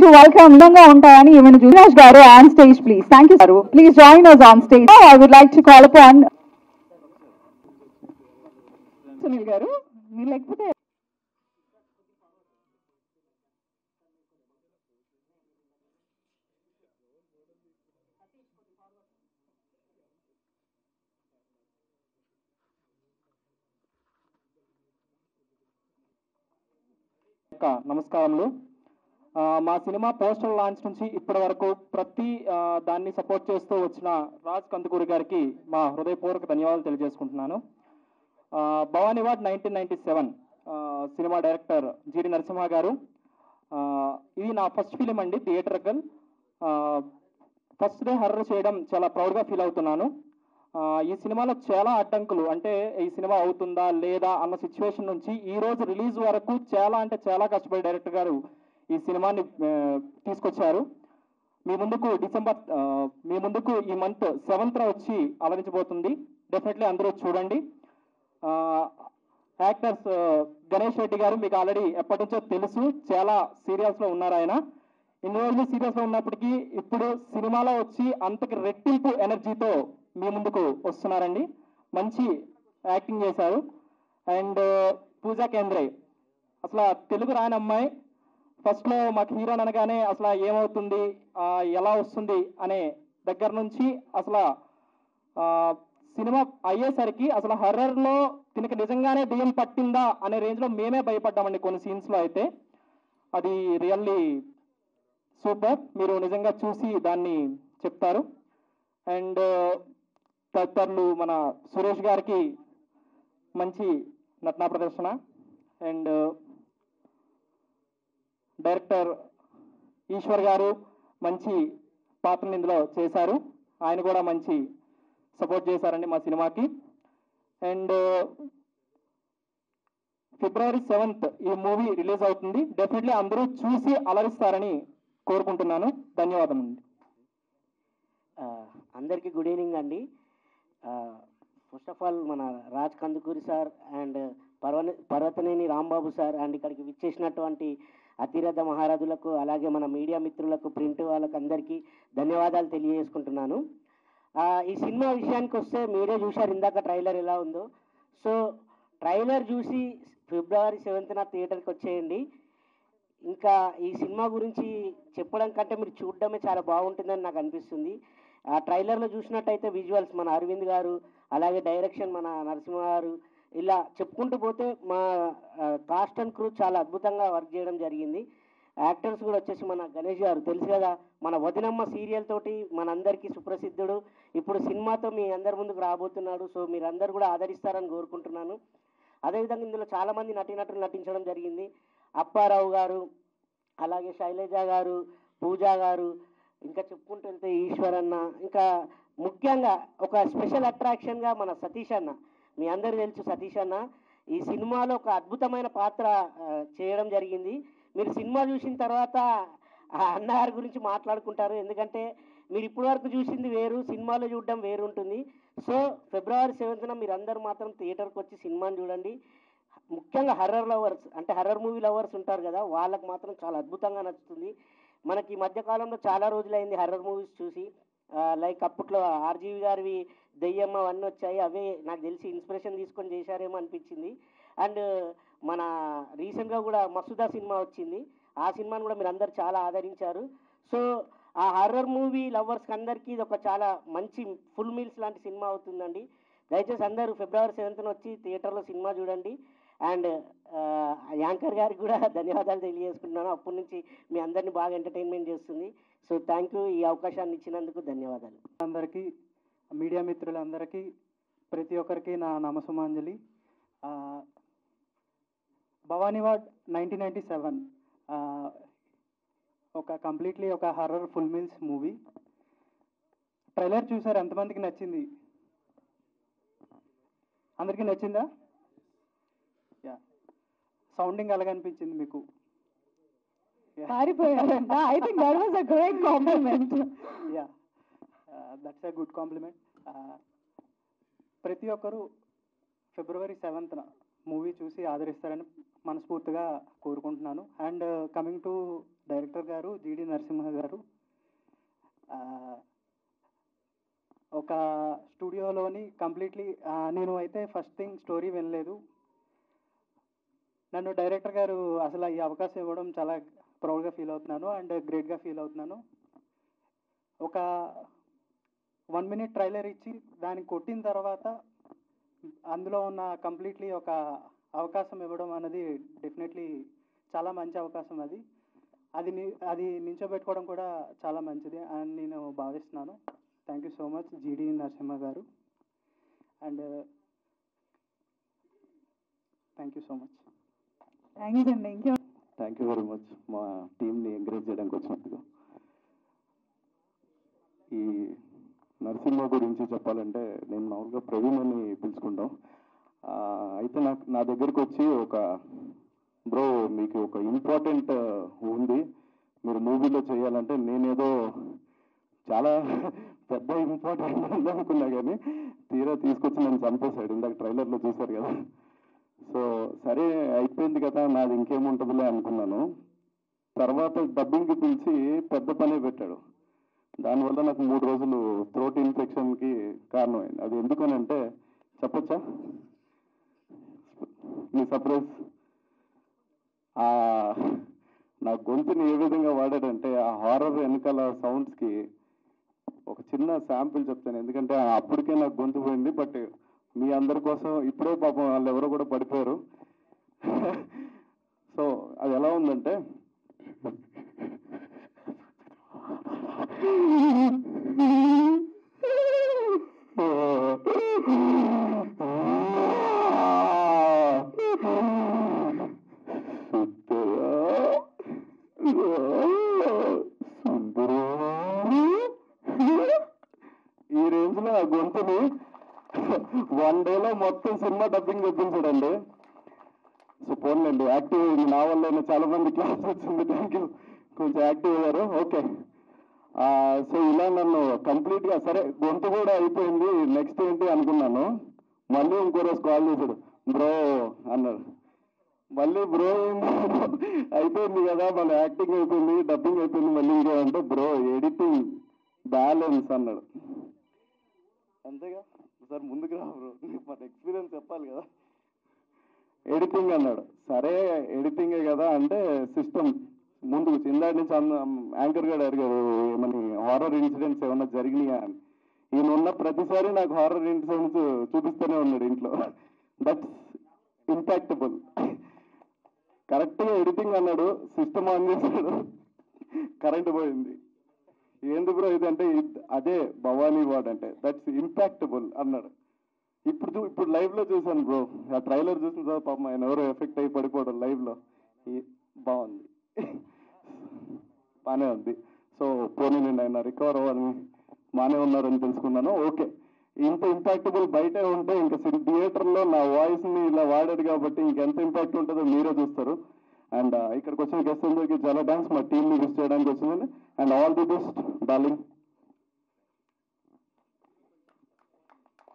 to welcome Nanga Untayani even Junash Garu on stage, please. Thank you, Garu. Please join us on stage. Now I would like to call upon Sunil Garu. We like to నమస్కారములు. మా cinema poster launch నుంచి ఇప్పటి వరకు ప్రతి దాన్ని support చేస్తూ వచ్చిన రాజ్ కందుకూరి గారికి మా హృదయపూర్వక ధన్యవాదాలు తెలియజేసుకుంటున్నాను. భవానీ వార్డ్ 1997 సినిమా డైరెక్టర్ జిడి నరసింహ గారు. ఇది నా ఫస్ట్ ఫిలిం అండి, థియేటర్కల్. ఫస్ట్ డే హర్రర్ చేయడం చాలా ప్రౌడ్గా ఫీల్ అవుతున్నాను. ఈ సినిమాలో చాలా అడ్డంకులు, అంటే ఈ సినిమా అవుతుందా లేదా అన్న సిచ్యువేషన్ నుంచి ఈ రోజు రిలీజ్ వరకు చాలా అంటే చాలా కష్టపడి డైరెక్టర్ గారు ఈ సినిమాని తీసుకొచ్చారు. మీ ముందుకు ఈ మంత్ 7th వచ్చి అలరించబోతుంది. డెఫినెట్లీ అందరూ చూడండి. యాక్టర్స్ గణేష్ రెడ్డి గారు మీకు ఆల్రెడీ ఎప్పటి నుంచో తెలుసు, చాలా సీరియల్స్లో ఉన్నారు ఆయన. ఇన్ని రోజులు సీరియల్స్లో ఉన్నప్పటికీ ఇప్పుడు సినిమాలో వచ్చి అంతకి రెట్టింపు ఎనర్జీతో మీ ముందుకు వస్తున్నారండి. మంచి యాక్టింగ్ చేశారు. అండ్ పూజా కేంద్రే అసలు తెలుగు రాని అమ్మాయి. ఫస్ట్లో మాకు హీరోని అనగానే అసలు ఏమవుతుంది, ఎలా వస్తుంది అనే దగ్గర నుంచి అసలు సినిమా అయ్యేసరికి అసలు హర్రర్లో తినకి నిజంగానే దెయ్యం పట్టిందా అనే రేంజ్లో మేమే భయపడ్డామండి కొన్ని సీన్స్లో. అయితే అది రియల్లీ సూపర్. మీరు నిజంగా చూసి దాన్ని చెప్తారు. అండ్ తదితరులు మన సురేష్ గారికి మంచి నటనా ప్రదర్శన. అండ్ డైరెక్టర్ ఈశ్వర్ గారు మంచి పాత్రను ఇందులో చేశారు. ఆయన కూడా మంచి సపోర్ట్ చేశారండి మా సినిమాకి. అండ్ February 7th ఈ మూవీ రిలీజ్ అవుతుంది. డెఫినెట్లీ అందరూ చూసి అలరిస్తారని కోరుకుంటున్నాను. ధన్యవాదములు. అందరికీ గుడ్ ఈవినింగ్ అండి. ఫస్ట్ ఆఫ్ ఆల్ మన Raj Kandukuri sir and Parvathaneni Rambabu sir and ఇక్కడికి విచ్చేసినటువంటి అతిరథ మహారాజులకు, అలాగే మన మీడియా మిత్రులకు, ప్రింట్ వాళ్ళకు అందరికీ ధన్యవాదాలు తెలియజేసుకుంటున్నాను. ఈ సినిమా విషయానికి వస్తే మీరే చూశారు ఇందాక ట్రైలర్ ఎలా ఉందో. సో ట్రైలర్ చూసి February 7th థియేటర్కి వచ్చేయండి. ఇంకా ఈ సినిమా గురించి చెప్పడం కంటే మీరు చూడడమే చాలా బాగుంటుందని నాకు అనిపిస్తుంది. ఆ ట్రైలర్లో చూసినట్టయితే విజువల్స్ మన అరవింద్ గారు, అలాగే డైరెక్షన్ మన నరసింహ గారు, ఇలా చెప్పుకుంటూ పోతే మా కాస్ట్ అండ్ క్రూ చాలా అద్భుతంగా వర్క్ చేయడం జరిగింది. యాక్టర్స్ కూడా వచ్చేసి మన గణేష్ గారు తెలుసు కదా, మన వదినమ్మ సీరియల్ తోటి మనందరికీ సుప్రసిద్ధుడు. ఇప్పుడు సినిమాతో మీ అందరి ముందుకు రాబోతున్నాడు. సో మీరందరూ కూడా ఆదరిస్తారని కోరుకుంటున్నాను. అదేవిధంగా ఇందులో చాలామంది నటీనటులు నటించడం జరిగింది. అప్పారావు గారు, అలాగే శైలజ గారు, పూజా గారు, ఇంకా చెప్పుకుంటూ వెళ్తే ఈశ్వరన్న, ఇంకా ముఖ్యంగా ఒక స్పెషల్ అట్రాక్షన్గా మన సతీష్ అన్న. మీ అందరూ తెలుసు సతీష్ అన్న ఈ సినిమాలో ఒక అద్భుతమైన పాత్ర చేయడం జరిగింది. మీరు సినిమా చూసిన తర్వాత ఆ అన్నగారి గురించి మాట్లాడుకుంటారు. ఎందుకంటే మీరు ఇప్పటి వరకు చూసింది వేరు, సినిమాలో చూడడం వేరు ఉంటుంది. సో February 7th మీరు అందరూ మాత్రం థియేటర్కి వచ్చి సినిమాని చూడండి. ముఖ్యంగా హర్రర్ లవర్స్, అంటే హర్రర్ మూవీ లవర్స్ ఉంటారు కదా, వాళ్ళకి మాత్రం చాలా అద్భుతంగా నచ్చుతుంది. మనకి ఈ మధ్యకాలంలో చాలా రోజులైంది హర్రర్ మూవీస్ చూసి. లైక్ అప్పట్లో ఆర్జీవి గారివి దెయ్యం అవన్నీ వచ్చాయి, అవే నాకు తెలిసి ఇన్స్పిరేషన్ తీసుకొని చేశారేమో అనిపించింది. అండ్ మన రీసెంట్గా కూడా మసూదా సినిమా వచ్చింది, ఆ సినిమాను కూడా మీరు అందరు చాలా ఆదరించారు. సో ఆ హర్రర్ మూవీ లవర్స్కి అందరికీ ఇది ఒక చాలా మంచి ఫుల్ మీల్స్ లాంటి సినిమా అవుతుందండి. దయచేసి అందరూ February 7th వచ్చి థియేటర్లో సినిమా చూడండి. అండ్ యాంకర్ గారికి కూడా ధన్యవాదాలు తెలియజేసుకుంటున్నాను. అప్పటి నుంచి మీ అందరినీ బాగా ఎంటర్టైన్మెంట్ చేస్తుంది. సో థ్యాంక్ యూ, ఈ అవకాశాన్ని ఇచ్చినందుకు ధన్యవాదాలు. అందరికీ, మీడియా మిత్రులందరికీ, ప్రతి ఒక్కరికి నా నమస్సుమాంజలి. భవానీ వార్డ్ 1997 ఒక కంప్లీట్లీ ఒక horror full meals movie. Trailer చూసారు, ఎంతమందికి నచ్చింది? అందరికీ నచ్చిందా? యా. సౌండింగ్ ఎలాగనిపించింది మీకు? I think that was a great compliment. Yeah, that's a good compliment. ప్రతి ఒక్కరూ February 7th మూవీ చూసి ఆదరిస్తారని మనస్ఫూర్తిగా కోరుకుంటున్నాను. అండ్ కమింగ్ టు డైరెక్టర్ గారు జీడి నరసింహ గారు ఒక స్టూడియోలోని కంప్లీట్లీ నేను అయితే ఫస్ట్ థింగ్ స్టోరీ వినలేదు. నన్ను డైరెక్టర్ గారు అసలు ఈ అవకాశం ఇవ్వడం చాలా ప్రౌడ్గా ఫీల్ అవుతున్నాను అండ్ గ్రేట్గా ఫీల్ అవుతున్నాను. ఒక 1 minute ట్రైలర్ ఇచ్చి దాన్ని కొట్టిన తర్వాత అందులో ఉన్న కంప్లీట్లీ ఒక అవకాశం ఇవ్వడం అనేది డెఫినెట్లీ చాలా మంచి అవకాశం. అది నించోబెట్టుకోవడం కూడా చాలా మంచిది అని నేను భావిస్తున్నాను. థ్యాంక్ యూ సో మచ్ జీడి Narasimha garu and thank you so much. Thanks అండి. ఇంకే థ్యాంక్ యూ వెరీ మచ్ మా టీంని ఎంకరేజ్ చేయడానికి వచ్చినందుకు. ఈ నరసింహ గురించి చెప్పాలంటే నేను మామూలుగా ప్రవీణ్ అని పిలుచుకుంటాం. అయితే నా దగ్గరికి వచ్చి ఒక బ్రో మీకు ఒక ఇంపార్టెంట్ ఉంది, మీరు మూవీలో చేయాలంటే నేనేదో చాలా పెద్ద ఇంపార్టెంట్ ఉందనుకున్నా కానీ తీరా తీసుకొచ్చి నన్ను చంపేశాడు. ఇందాక ట్రైలర్లో చూశారు కదా. సో సరే అయిపోయింది కదా, నాది ఇంకేముంటుందిలే అనుకున్నాను. తర్వాత డబ్బింగ్కి పిలిచి పెద్ద పనే పెట్టాడు. దానివల్ల నాకు 3 రోజులు థ్రోట్ ఇన్ఫెక్షన్కి కారణమైంది. అది ఎందుకనంటే చెప్పచ్చా మీ సర్ప్రైజ్? నా గొంతుని ఏ విధంగా వాడాడంటే ఆ హారర్ వెనకాల సౌండ్స్కి ఒక చిన్న శాంపిల్ చెప్తాను, ఎందుకంటే అప్పటికే నాకు గొంతు పోయింది. బట్ మీ అందరి కోసం ఇప్పుడే పాపం వాళ్ళు ఎవరో కూడా పడిపోయారు. సో అది ఎలా ఉందంటే ఈ రేంజ్లో ఆ గొంతుని 1 డేలో మొత్తం సినిమా డబ్బింగ్ చెప్పించాడండి. సో పోన్లేండి, యాక్టివ్ అయింది నా వల్ల. చాలా మంది క్లాస్ వచ్చింది, థ్యాంక్ యూ, కొంచెం యాక్టివ్ అయ్యారు. ఓకే, సో ఇలా నన్ను కంప్లీట్గా సరే గొంతు కూడా అయిపోయింది, నెక్స్ట్ ఏంటి అనుకున్నాను. మళ్ళీ ఇంకో రోజు కాల్ చేశాడు, బ్రో అన్నాడు. మళ్ళీ బ్రో అయిపోయింది కదా, మన యాక్టింగ్ అయిపోయింది, డబ్బింగ్ అయిపోయింది, మళ్ళీ ఇంకేమంటే బ్రో ఎడిటింగ్ బ్యాలెన్స్ అన్నాడు. అంతేగా సార్, ముందుకు రా బ్రో, మన ఎక్స్పీరియన్స్ చెప్పాలి కదా. ఎడిటింగ్ అన్నాడు. సరే ఎడిటింగే కదా అంటే సిస్టమ్ ముందుకు ఇందాక నుంచి యాంకర్ గారు అడిగారు ఏమని హారర్ ఇన్సిడెంట్స్ ఏమన్నా జరిగినాయా అని. ఈయన ఉన్న ప్రతిసారి నాకు హారర్ ఇన్సిడెంట్స్ చూపిస్తూనే ఉన్నాడు ఇంట్లో. That's impactable. కరెక్ట్గా ఎడిటింగ్ అన్నాడు, సిస్టమ్ ఆన్ చేశాడు, కరెంట్ పోయింది. ఏంది బ్రో ఇది అంటే అదే భవానీ వార్డ్ అంటే దట్స్ ఇంపాక్టబుల్ అన్నాడు. ఇప్పుడు లైవ్లో చూశాను బ్రో, ఆ ట్రైలర్ చూసిన తర్వాత పాపం ఆయన ఎవరో ఎఫెక్ట్ అయ్యి పడిపోవడం లైవ్లో. బాగుంది, బాగానే ఉంది. సో పోనీ నేను ఆయన రికవర్ అవ్వాలని బాగానే ఉన్నారని తెలుసుకున్నాను. ఓకే, ఇంత ఇంపాక్టబుల్ బయటే ఉంటే ఇంకా థియేటర్లో నా వాయిస్ని ఇలా వాడాడు కాబట్టి ఇంకెంత ఇంపాక్ట్ ఉంటుందో మీరే చూస్తారు. అండ్ ఇక్కడికి వచ్చిన గెస్ట్ అందరికీ చాలా థ్యాంక్స్, మా టీంని విష్ చేయడానికి వచ్చిందండి. And all the best darling.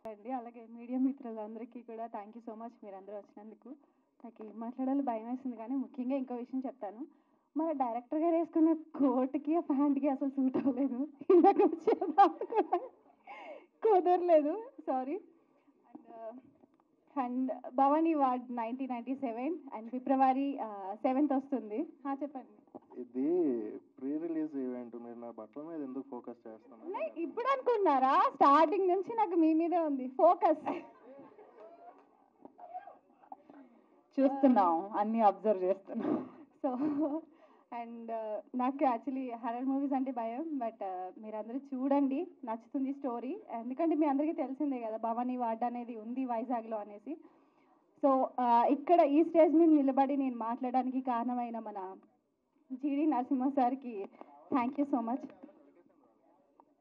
అండి అలాగే మీడియా మిత్రులందరికీ కూడా థ్యాంక్ యూ సో మచ్ మీరందరూ వచ్చినందుకు. నాకు ఏం మాట్లాడాలో భయం వేసింది, కానీ ముఖ్యంగా ఇంకో విషయం చెప్తాను. మన డైరెక్టర్ గారు వేసుకున్న కోట్కి ఆ ప్యాంట్కి అసలు సూట్ అవ్వలేదు. ఇందాక కుదరలేదు, sorry. And Bhavani ward 1997 and February 7th వస్తుంది. చెప్పండి. ఇది ప్రీ రిలీజ్ ఈవెంట్, మీరు నా బట్టల మీద ఎందుకు ఫోకస్ చేస్తున్నారు? ఇప్పుడు అనుకున్నారా? స్టార్టింగ్ నుంచి నాకు మీ మీదే ఉంది ఫోకస్. చూస్తున్నాం, అన్ని అబ్జర్వ్ చేస్తున్నాం. సో అండ్ నాకు యాక్చువల్లీ హర్రర్ మూవీస్ అంటే భయం, బట్ మీరందరూ చూడండి, నచ్చుతుంది స్టోరీ. ఎందుకంటే మీ అందరికీ తెలిసిందే కదా భవానీ వార్డ్ అనేది ఉంది వైజాగ్లో అనేసి. సో ఇక్కడ ఈ స్టేజ్ మీద నిలబడి నేను మాట్లాడడానికి కారణమైన మన జీడి నరసింహ సార్కి థ్యాంక్ యూ సో మచ్.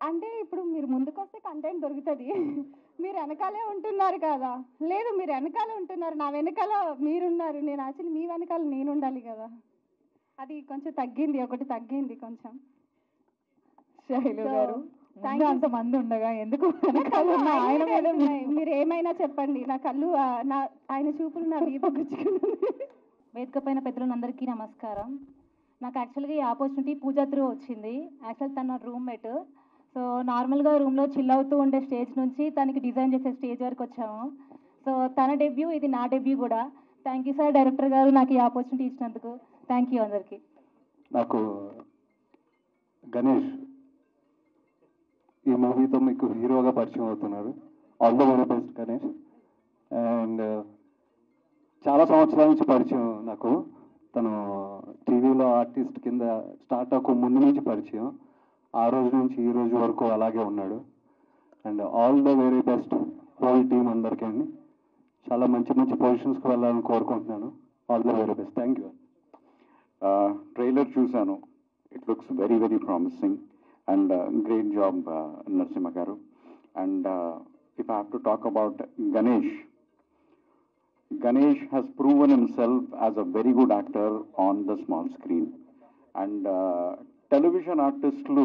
అంటే ఇప్పుడు మీరు ముందుకు వస్తే కంటెంట్ దొరుకుతుంది, మీరు వెనకాలే ఉంటున్నారు కదా. లేదు, మీరు వెనకాలే ఉంటున్నారు, నా వెనకాల మీరున్నారు, నేను యాక్చువల్లీ మీ వెనకాల నేను ఉండాలి కదా. అది కొంచెం తగ్గింది, ఒకటి తగ్గింది కొంచెం. శైలు గారు అంత మంది ఉండగా ఎందుకు ఆయన మీద మీరు ఏమైనా చెప్పండి, నా కళ్ళు ఆయన చూపులు నా వీపు గుచ్చుకున్నాయి. వేదిక పైన పెద్దలందరికీ నమస్కారం. నాకు యాక్చువల్గా ఈ ఆపర్చునిటీ పూజ త్రూ వచ్చింది. యాక్చువల్ తన రూమ్మేట్. సో నార్మల్గా రూమ్లో చిల్ అవుతూ ఉండే స్టేజ్ నుంచి తనకి డిజైన్ చేసే స్టేజ్ వరకు వచ్చాము. సో తన డెబ్యూ, ఇది నా డెబ్యూ కూడా. థ్యాంక్ యూ సార్, డైరెక్టర్ గారు నాకు ఈ ఆపర్చునిటీ ఇచ్చినందుకు. థ్యాంక్ యూ అందరికీ. నాకు గణేష్ ఈ మూవీతో మీకు హీరోగా పరిచయం అవుతున్నారు. All the very best Ganesh. And చాలా సంవత్సరాల నుంచి పరిచయం నాకు. తను టీవీలో ఆర్టిస్ట్ కింద స్టార్ట్ అవ్వక ముందు నుంచి పరిచయం. ఆ రోజు నుంచి ఈ రోజు వరకు అలాగే ఉన్నాడు. And all the very best whole team అందరికీ అండి. చాలా మంచి మంచి పొజిషన్స్కి వెళ్ళాలని కోరుకుంటున్నాను. All the very best. Thank you. Trailer చూశాను. It looks very very promising and great job Narasimha garu. And if I have to talk about Ganesh has proven himself as a very good actor on the small screen. And television ఆర్టిస్టులు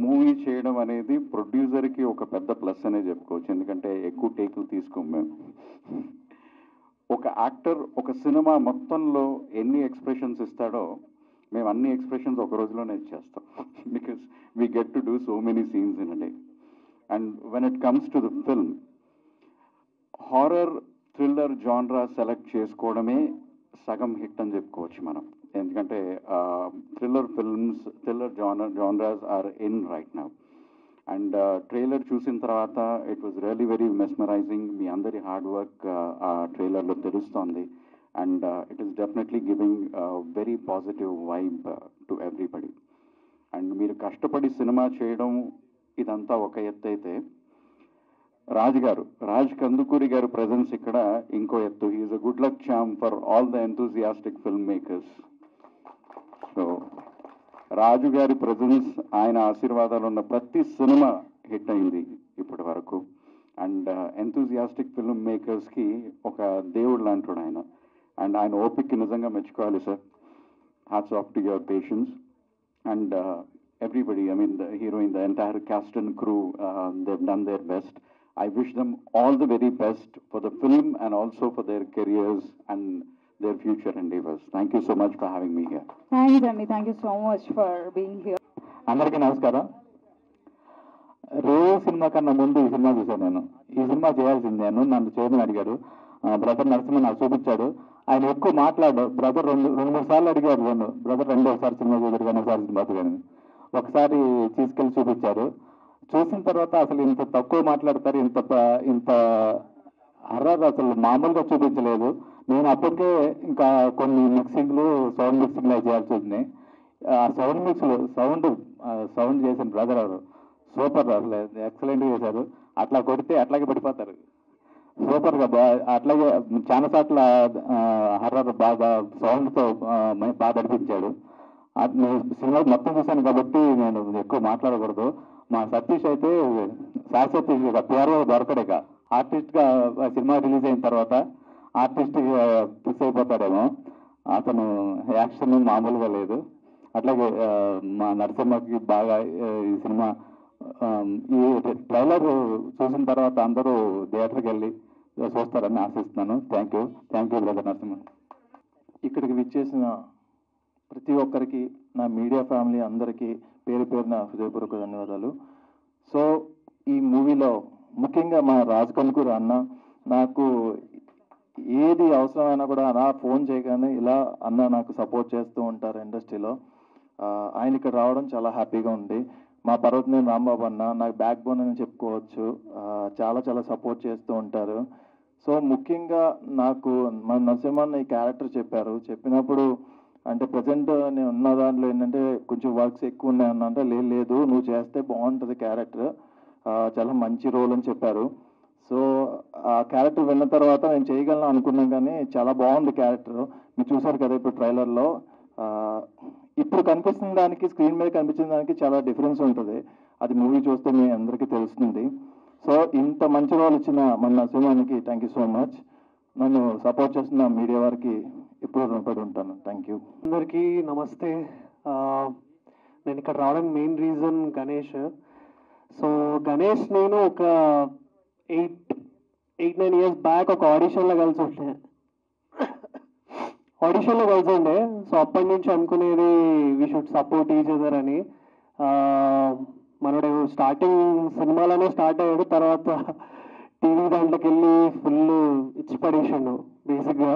movie చేయడం అనేది ప్రొడ్యూసర్కి ఒక పెద్ద plus అనే చెప్పుకోవచ్చు. ఎందుకంటే ఎక్కువ టేకులు తీసుకోం మేము. ఒక యాక్టర్ ఒక సినిమా మొత్తంలో ఎన్ని ఎక్స్ప్రెషన్స్ ఇస్తాడో మేము అన్ని ఎక్స్ప్రెషన్స్ ఒక రోజులోనే ఇచ్చేస్తాం. Because we get to do so many scenes in a day. And when it comes to the film, horror thriller genre select చేసుకోవడమే సగం హిట్ అని చెప్పుకోవచ్చు మనం. ఎందుకంటే thriller genres are in right now. And trailer చూసిన తర్వాత it was really very mesmerizing. మీ అందరి హార్డ్ వర్క్ ఆ ట్రైలర్లో తెలుస్తోంది. And it is definitely giving very positive vibe to everybody. And మీరు కష్టపడి సినిమా చేయడం ఇదంతా ఒక ఎత్తు అయితే, రాజ్ కందుకూరి గారు ప్రెజెన్స్ ఇక్కడ ఇంకో ఎత్తు. He's a good luck charm for all the enthusiastic film makers. So Raju garu presence, ఆయన ఆశీర్వాదాలు ఉన్న ప్రతి సినిమా హిట్ అయింది ఇప్పటి వరకు. అండ్ ఎంతూజియాస్టిక్ ఫిల్మ్ మేకర్స్కి ఒక దేవుడు లాంటి ఆయన. అండ్ ఆయన ఓపిక్కి నిజంగా మెచ్చుకోవాలి sir. Hats off to your patience. And everybody, I mean the heroine, the entire cast and crew, they've done their best. I wish them all the very best for the film and also for their careers and their future endeavors. Thank you so much for having me here. Thanks, Andy. Thank you so much for being here. అందరికీ నమస్కారం. Cinema కన్నా ముందు ఈ cinema చూశాను నేను. ఈ cinema చేయాల్సింది నేను, నన్ను చేయమని అడిగాడు. బ్రదర్ నరసింహ నాకు చూపించాడు. ఆయన ఎక్కువ మాట్లాడు. బ్రదర్ రెండు మూడు సార్లు అడిగాడు నన్ను, బ్రదర్ రెండోసారి సినిమా చూద్దరు కానీ ఒకసారి సినిమా కానీ. ఒకసారి తీసుకెళ్ళి చూపించారు. చూసిన తర్వాత అసలు ఇంత తక్కువ మాట్లాడతారు, ఇంత హర్రర్ అసలు మామూలుగా చూపించలేదు. నేను అప్పటికే ఇంకా కొన్ని మిక్సింగ్లు, సౌండ్ మిక్సింగ్లు అవి చేయాల్సి వచ్చింది. ఆ సౌండ్ మిక్స్లు సౌండ్ చేసిన బ్రదర్ ఎవరు సూపర్, అసలు ఎక్సలెంట్గా చేశారు. అట్లా కొడితే అట్లాగే పడిపోతారు. సూపర్గా అట్లాగే చాలా సార్లు హర్రర్ బాగా సౌండ్తో బాగా నడిపించాడు. సినిమా మొత్తం చూశాను కాబట్టి నేను ఎక్కువ మాట్లాడకూడదు. మా సతీష్ అయితే శాశ్వతీష్ ప్యూర్గా దొరకడేక ఆర్టిస్ట్గా సినిమా రిలీజ్ అయిన తర్వాత ఆర్టిస్ట్ ఫిక్స్ అయిపోతాడేమో. అతను యాక్షన్ మామూలుగా లేదు. అట్లాగే మా నరసింహకి బాగా ఈ సినిమా ఈ ట్రైలర్ చూసిన తర్వాత అందరూ థియేటర్కి వెళ్ళి చూస్తారని ఆశిస్తున్నాను. Thank you brother Narasimha. ఇక్కడికి విచ్చేసిన ప్రతి ఒక్కరికి, నా మీడియా ఫ్యామిలీ అందరికీ పేరు పేరున హృదయపూర్వక ధన్యవాదాలు. సో ఈ మూవీలో ముఖ్యంగా మా రాజ్ కందుకూరి అన్న నాకు ఏది అవసరమైనా కూడా అలా ఫోన్ చేయగానే ఇలా అన్న నాకు సపోర్ట్ చేస్తూ ఉంటారు ఇండస్ట్రీలో. ఆయన ఇక్కడ రావడం చాలా హ్యాపీగా ఉంది. మా పర్వతనేని రాంబాబు అన్న నాకు బ్యాక్ బోన్ అని చెప్పుకోవచ్చు. చాలా సపోర్ట్ చేస్తూ ఉంటారు. సో ముఖ్యంగా నాకు మన నరసింహన్న ఈ క్యారెక్టర్ చెప్పినప్పుడు అంటే ప్రజెంట్ నేను ఉన్న దాంట్లో ఏంటంటే కొంచెం వర్క్స్ ఎక్కువ ఉన్నాయి అన్నంటే లేదు నువ్వు చేస్తే బాగుంటుంది క్యారెక్టర్, చాలా మంచి రోల్ అని చెప్పారు. సో ఆ క్యారెక్టర్ విన్న తర్వాత నేను చేయగలను అనుకున్నాను, కానీ చాలా బాగుంది క్యారెక్టర్. మీరు చూసారు కదా ఇప్పుడు ట్రైలర్లో. ఇప్పుడు కనిపిస్తున్న దానికి స్క్రీన్ మీద కనిపించిన దానికి చాలా డిఫరెన్స్ ఉంటుంది. అది మూవీ చూస్తే మీ అందరికీ తెలుస్తుంది. సో ఇంత మంచి రోల్ ఇచ్చిన మన నరసింహానికి థ్యాంక్ యూ సో మచ్. నన్ను సపోర్ట్ చేస్తున్న మీడియా వారికి ఎప్పుడు రుణపడి ఉంటాను. Thank you. అందరికీ నమస్తే. నేను ఇక్కడ రావడానికి main reason Ganesh. So Ganesh నేను ఒక 8-9 ఇయర్స్ బ్యాక్ ఒక ఆడిషన్లో కలిసి ఉంటే ఆడిషన్లో కలిసి ఉండే. సో అప్పటి నుంచి అనుకునేది we should support each other అని. మనడు స్టార్టింగ్ సినిమాలోనే స్టార్ట్ అయ్యాడు, తర్వాత టీవీ దాంట్లోకి వెళ్ళి ఫుల్ ఇచ్చి పడేసిండు బేసిక్గా.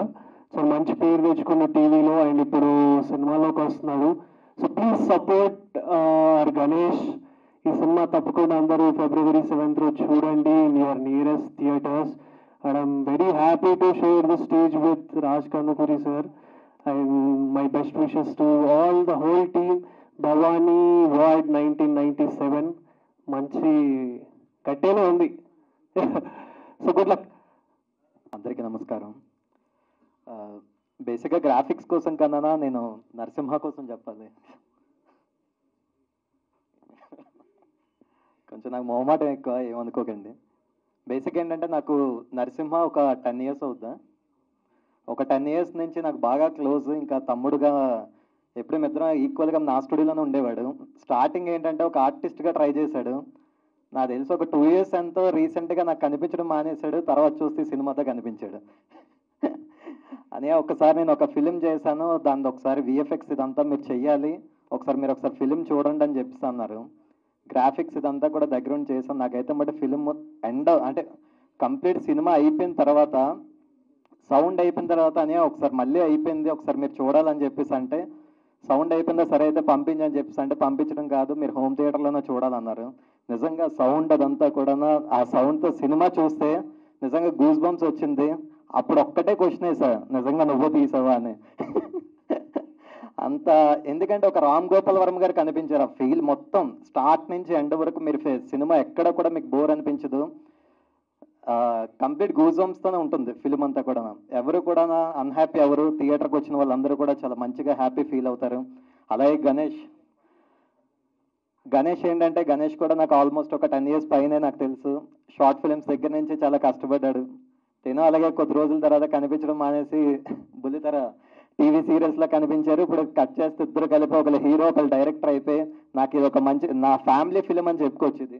సో మంచి పేరు తెచ్చుకున్న టీవీలో, అండ్ ఇప్పుడు సినిమాలోకి వస్తున్నాడు. So please support Ganesh. ఈ సినిమా తప్పకుండా అందరూ February 7th చూడండి in your nearest theatres. And I'm very happy to share the stage with Raj Kandukuri sir. And my best wishes to all the whole team. Bhavani ward 1997 మంచి కట్టేనే ఉంది. So good luck. అందరికీ నమస్కారం. బేసిక్గా graphics కోసం కన్నా నేను నరసింహ కోసం చెప్పాలి. కొంచెం నాకు మొహమాటం ఎక్కువ, ఏమనుకోకండి. బేసిక్ ఏంటంటే నాకు నరసింహ ఒక 10 years అవుద్దా. ఒక 10 years నుంచి నాకు బాగా క్లోజ్, ఇంకా తమ్ముడుగా ఎప్పుడు ఇద్దరం ఈక్వల్గా నా స్టూడియోలోనే ఉండేవాడు. స్టార్టింగ్ ఏంటంటే ఒక ఆర్టిస్ట్గా ట్రై చేశాడు. నాకు తెలిసి ఒక 2 years ఎంతో రీసెంట్గా నాకు కనిపించడం మానేశాడు. తర్వాత చూస్తే సినిమాతో కనిపించాడు. అని ఒకసారి నేను ఒక ఫిలిం చేశాను, దాన్ని ఒకసారి VFX ఇదంతా మీరు చెయ్యాలి, ఒకసారి ఫిలిం చూడండి అని చెప్పేసి అన్నారు. గ్రాఫిక్స్ ఇదంతా కూడా దగ్గరుండి చేశాను. నాకైతే బట్ ఫిలిం ఎండ్ అంటే కంప్లీట్ సినిమా అయిపోయిన తర్వాత, సౌండ్ అయిపోయిన తర్వాత అని ఒకసారి మళ్ళీ అయిపోయింది, ఒకసారి మీరు చూడాలని చెప్పేసి అంటే, సౌండ్ అయిపోయిందా సరే అయితే పంపించని చెప్పేసి అంటే, పంపించడం కాదు మీరు హోమ్ థియేటర్లోనే చూడాలన్నారు. నిజంగా సౌండ్ అదంతా కూడా, ఆ సౌండ్తో సినిమా చూస్తే నిజంగా గూస్ బంప్స్ వచ్చింది. అప్పుడు ఒక్కటే క్వశ్చన్ వేసా, నిజంగా నువ్వు తీసావా అని. అంత ఎందుకంటే ఒక రామ్ గోపాల్ వర్మ గారు కనిపించారు. ఆ ఫీల్ మొత్తం స్టార్ట్ నుంచి ఎండ్ వరకు మీరు సినిమా ఎక్కడ కూడా మీకు బోర్ అనిపించదు. కంప్లీట్ గూస్ బంప్స్తోనే ఉంటుంది ఫిలిం అంతా కూడా. ఎవరు కూడా అన్హ్యాపీ ఎవరు, థియేటర్కి వచ్చిన వాళ్ళందరూ కూడా చాలా మంచిగా హ్యాపీ ఫీల్ అవుతారు. అలాగే గణేష్ ఏంటంటే గణేష్ కూడా నాకు ఆల్మోస్ట్ ఒక 10 years పైనే నాకు తెలుసు. షార్ట్ ఫిలిమ్స్ దగ్గర నుంచి చాలా కష్టపడ్డాడు. నేను అలాగే కొద్ది రోజుల తర్వాత కనిపించడం మానేసి బుల్లితెర టీవీ సీరియల్స్లో కనిపించారు. ఇప్పుడు కట్ చేస్తే ఇద్దరు కలిపి ఒకళ్ళు హీరో ఒకళ్ళు డైరెక్టర్ అయిపోయి నాకు ఇది ఒక మంచి నా ఫ్యామిలీ ఫిలిం అని చెప్పుకోవచ్చు ఇది.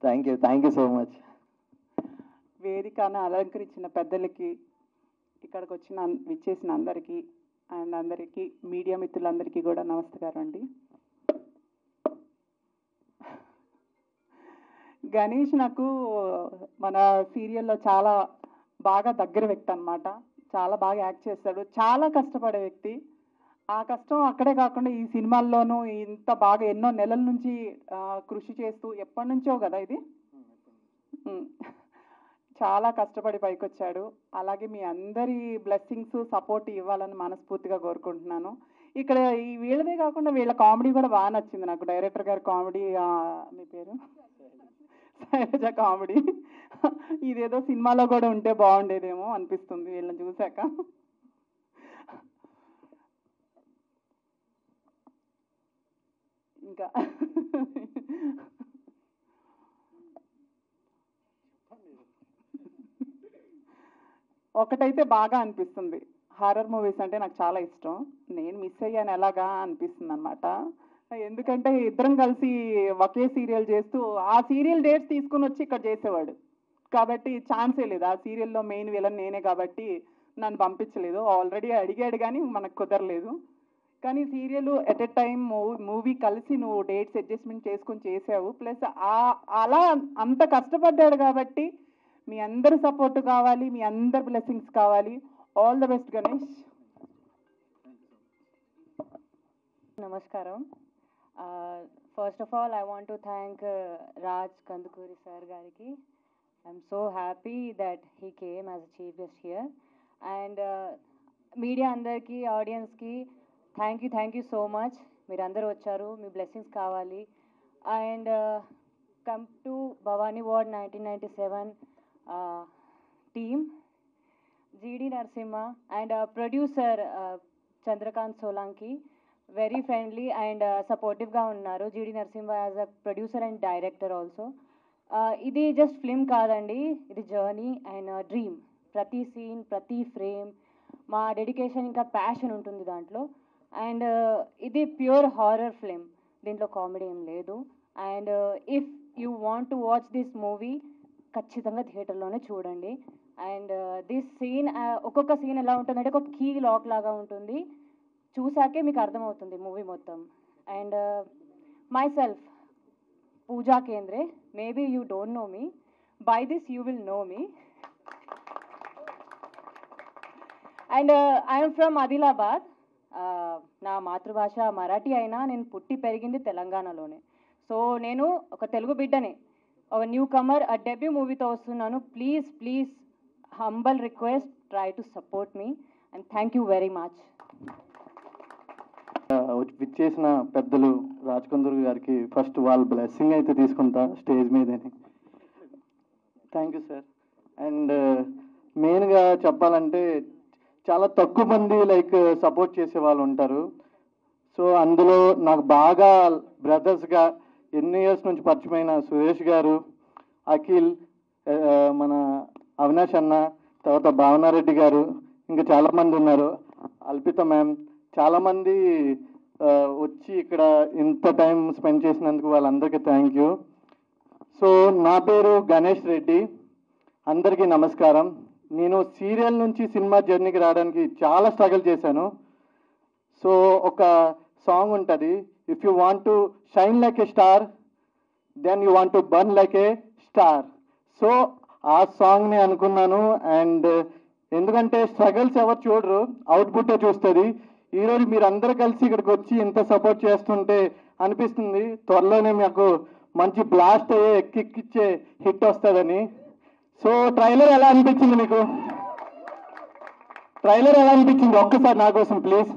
Thank you so much. వేదికను అలంకరించిన పెద్దలకి, ఇక్కడికి విచ్చేసిన అందరికీ, అండ్ అందరికీ మీడియా మిత్రులందరికీ కూడా నమస్కారం అండి. గణేష్ నాకు మన సీరియల్లో చాలా బాగా దగ్గర వ్యక్తి అన్నమాట. చాలా బాగా యాక్ట్ చేస్తాడు, చాలా కష్టపడే వ్యక్తి. ఆ కష్టం అక్కడే కాకుండా ఈ సినిమాల్లోనూ ఇంత బాగా ఎన్నో నెలల నుంచి కృషి చేస్తూ, ఎప్పటి నుంచో కదా ఇది, చాలా కష్టపడి పైకొచ్చాడు. అలాగే మీ అందరి బ్లెస్సింగ్స్ సపోర్ట్ ఇవ్వాలని మనస్ఫూర్తిగా కోరుకుంటున్నాను. ఇక్కడ ఈ వీళ్ళదే కాకుండా వీళ్ళ కామెడీ కూడా బాగా నచ్చింది నాకు. డైరెక్టర్ గారి కామెడీ, మీ పేరు శైలజ కామెడీ, ఇదేదో సినిమాలో కూడా ఉంటే బాగుండేదేమో అనిపిస్తుంది వీళ్ళని చూశాక. ఇంకా ఒకటైతే బాగా అనిపిస్తుంది, హారర్ మూవీస్ అంటే నాకు చాలా ఇష్టం. నేను మిస్ అయ్యాను ఎలాగా అనిపిస్తుంది అనమాట. ఎందుకంటే ఇద్దరం కలిసి ఒకే సీరియల్ చేస్తూ ఆ సీరియల్ డేట్స్ తీసుకుని వచ్చి ఇక్కడ చేసేవాడు కాబట్టి ఛాన్సే లేదు. ఆ సీరియల్లో మెయిన్ విలన్ నేనే కాబట్టి నన్ను పంపించలేదు. ఆల్రెడీ అడిగాడు కానీ మనకు కుదరలేదు. కానీ serial at a time movie కలిసి నువ్వు డేట్స్ అడ్జస్ట్మెంట్ చేసుకొని చేసావు. ప్లస్ అలా అంత కష్టపడ్డాడు కాబట్టి మీ అందరి సపోర్ట్ కావాలి, మీ అందరి బ్లెస్సింగ్స్ కావాలి. All the best Ganesh. నమస్కారం. First of all, I want to thank Raj Kandukuri sir gariki. I'm so happy that he came as a chief guest here. And media andarki, audience ki, thank you so much. Meer andaru vacharu, me blessings kavali. And come to Bhavani Ward 1997 team, GD Narasimha and producer Chandrakant Solanki. Very friendly and supportive ga unnaru. GD Narasimha as a producer and director also. Idi just film kaadandi, idi journey and dream. Prati scene, prati frame ma dedication inka passion untundi dantlo. And idi pure horror film, dintlo comedy em ledu. And if you want to watch this movie, ఖచ్చితంగా థియేటర్లోనే చూడండి. And this scene ఒక్కొక్క scene ఎలా ఉంటుందంటే ఒక key lock లాగా ఉంటుంది. చూసాకే మీకు అర్థమవుతుంది మూవీ మొత్తం. And myself Pooja Kendre, maybe you don't know me, by this you will know me. And I'm from Adilabad. నా మాతృభాష మరాఠీ అయినా నేను పుట్టి పెరిగింది తెలంగాణలోనే. సో నేను ఒక తెలుగు బిడ్డని, ఒక న్యూ కమర్, ఆ డెబ్యూ మూవీతో వస్తున్నాను. Please please humble request, try to support me and thank you very much. విచ్చేసిన పెద్దలు రాజ్కందూర్ గారికి ఫస్ట్ వాళ్ళ బ్లెస్సింగ్ అయితే తీసుకుంటా స్టేజ్ మీదని. Thank you sir. అండ్ మెయిన్గా చెప్పాలంటే చాలా తక్కువ మంది లైక్ సపోర్ట్ చేసే వాళ్ళు ఉంటారు. సో అందులో నాకు బాగా బ్రదర్స్గా ఎన్ని ఇయర్స్ నుంచి పరిచయమైన సురేష్ గారు, అఖిల్, మన అవినాష్ అన్న, తర్వాత భావనారెడ్డి గారు, ఇంకా చాలామంది ఉన్నారు, అల్పిత మ్యామ్, చాలామంది వచ్చి ఇక్కడ ఇంత టైం స్పెండ్ చేసినందుకు వాళ్ళందరికీ థ్యాంక్ యూ. సో నా పేరు గణేష్ రెడ్డి. అందరికీ నమస్కారం. నేను సీరియల్ నుంచి సినిమా జర్నీకి రావడానికి చాలా స్ట్రగుల్ చేశాను. సో ఒక సాంగ్ ఉంటుంది, if you want to shine like a star then you want to burn like a star. So ఆ సాంగ్ని అనుకున్నాను. అండ్ ఎందుకంటే స్ట్రగల్స్ ఎవరు చూడరు, అవుట్పుట్టే చూస్తుంది. ఈరోజు మీరు అందరూ కలిసి ఇక్కడికి వచ్చి ఇంత సపోర్ట్ చేస్తుంటే అనిపిస్తుంది త్వరలోనే మాకు మంచి బ్లాస్ట్ అయ్యే ఎక్కిచ్చే హిట్ వస్తుందని. సో ట్రైలర్ ఎలా అనిపించింది మీకు? ట్రైలర్ ఎలా అనిపించింది ఒక్కసారి నా కోసం please.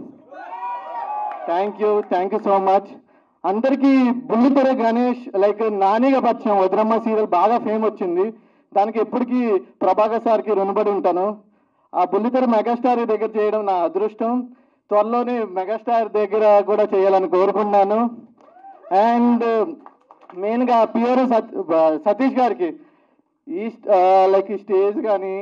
Thank you so much. అందరికీ బుల్లితెర గణేష్ లైక్ నానిగా పరిచయం. వదినమ్మ సీరియల్ బాగా ఫేమ్ వచ్చింది, దానికి ఎప్పటికీ ప్రభాకర్ సార్కి రుణపడి ఉంటాను. ఆ బుల్లితెర మెగాస్టార్ దగ్గర చేయడం నా అదృష్టం. త్వరలోనే మెగాస్టార్ దగ్గర కూడా చేయాలని కోరుకున్నాను. అండ్ మెయిన్గా పిఆర్ సతీష్ గారికి ఈ లైక్ ఈ స్టేజ్ కానీ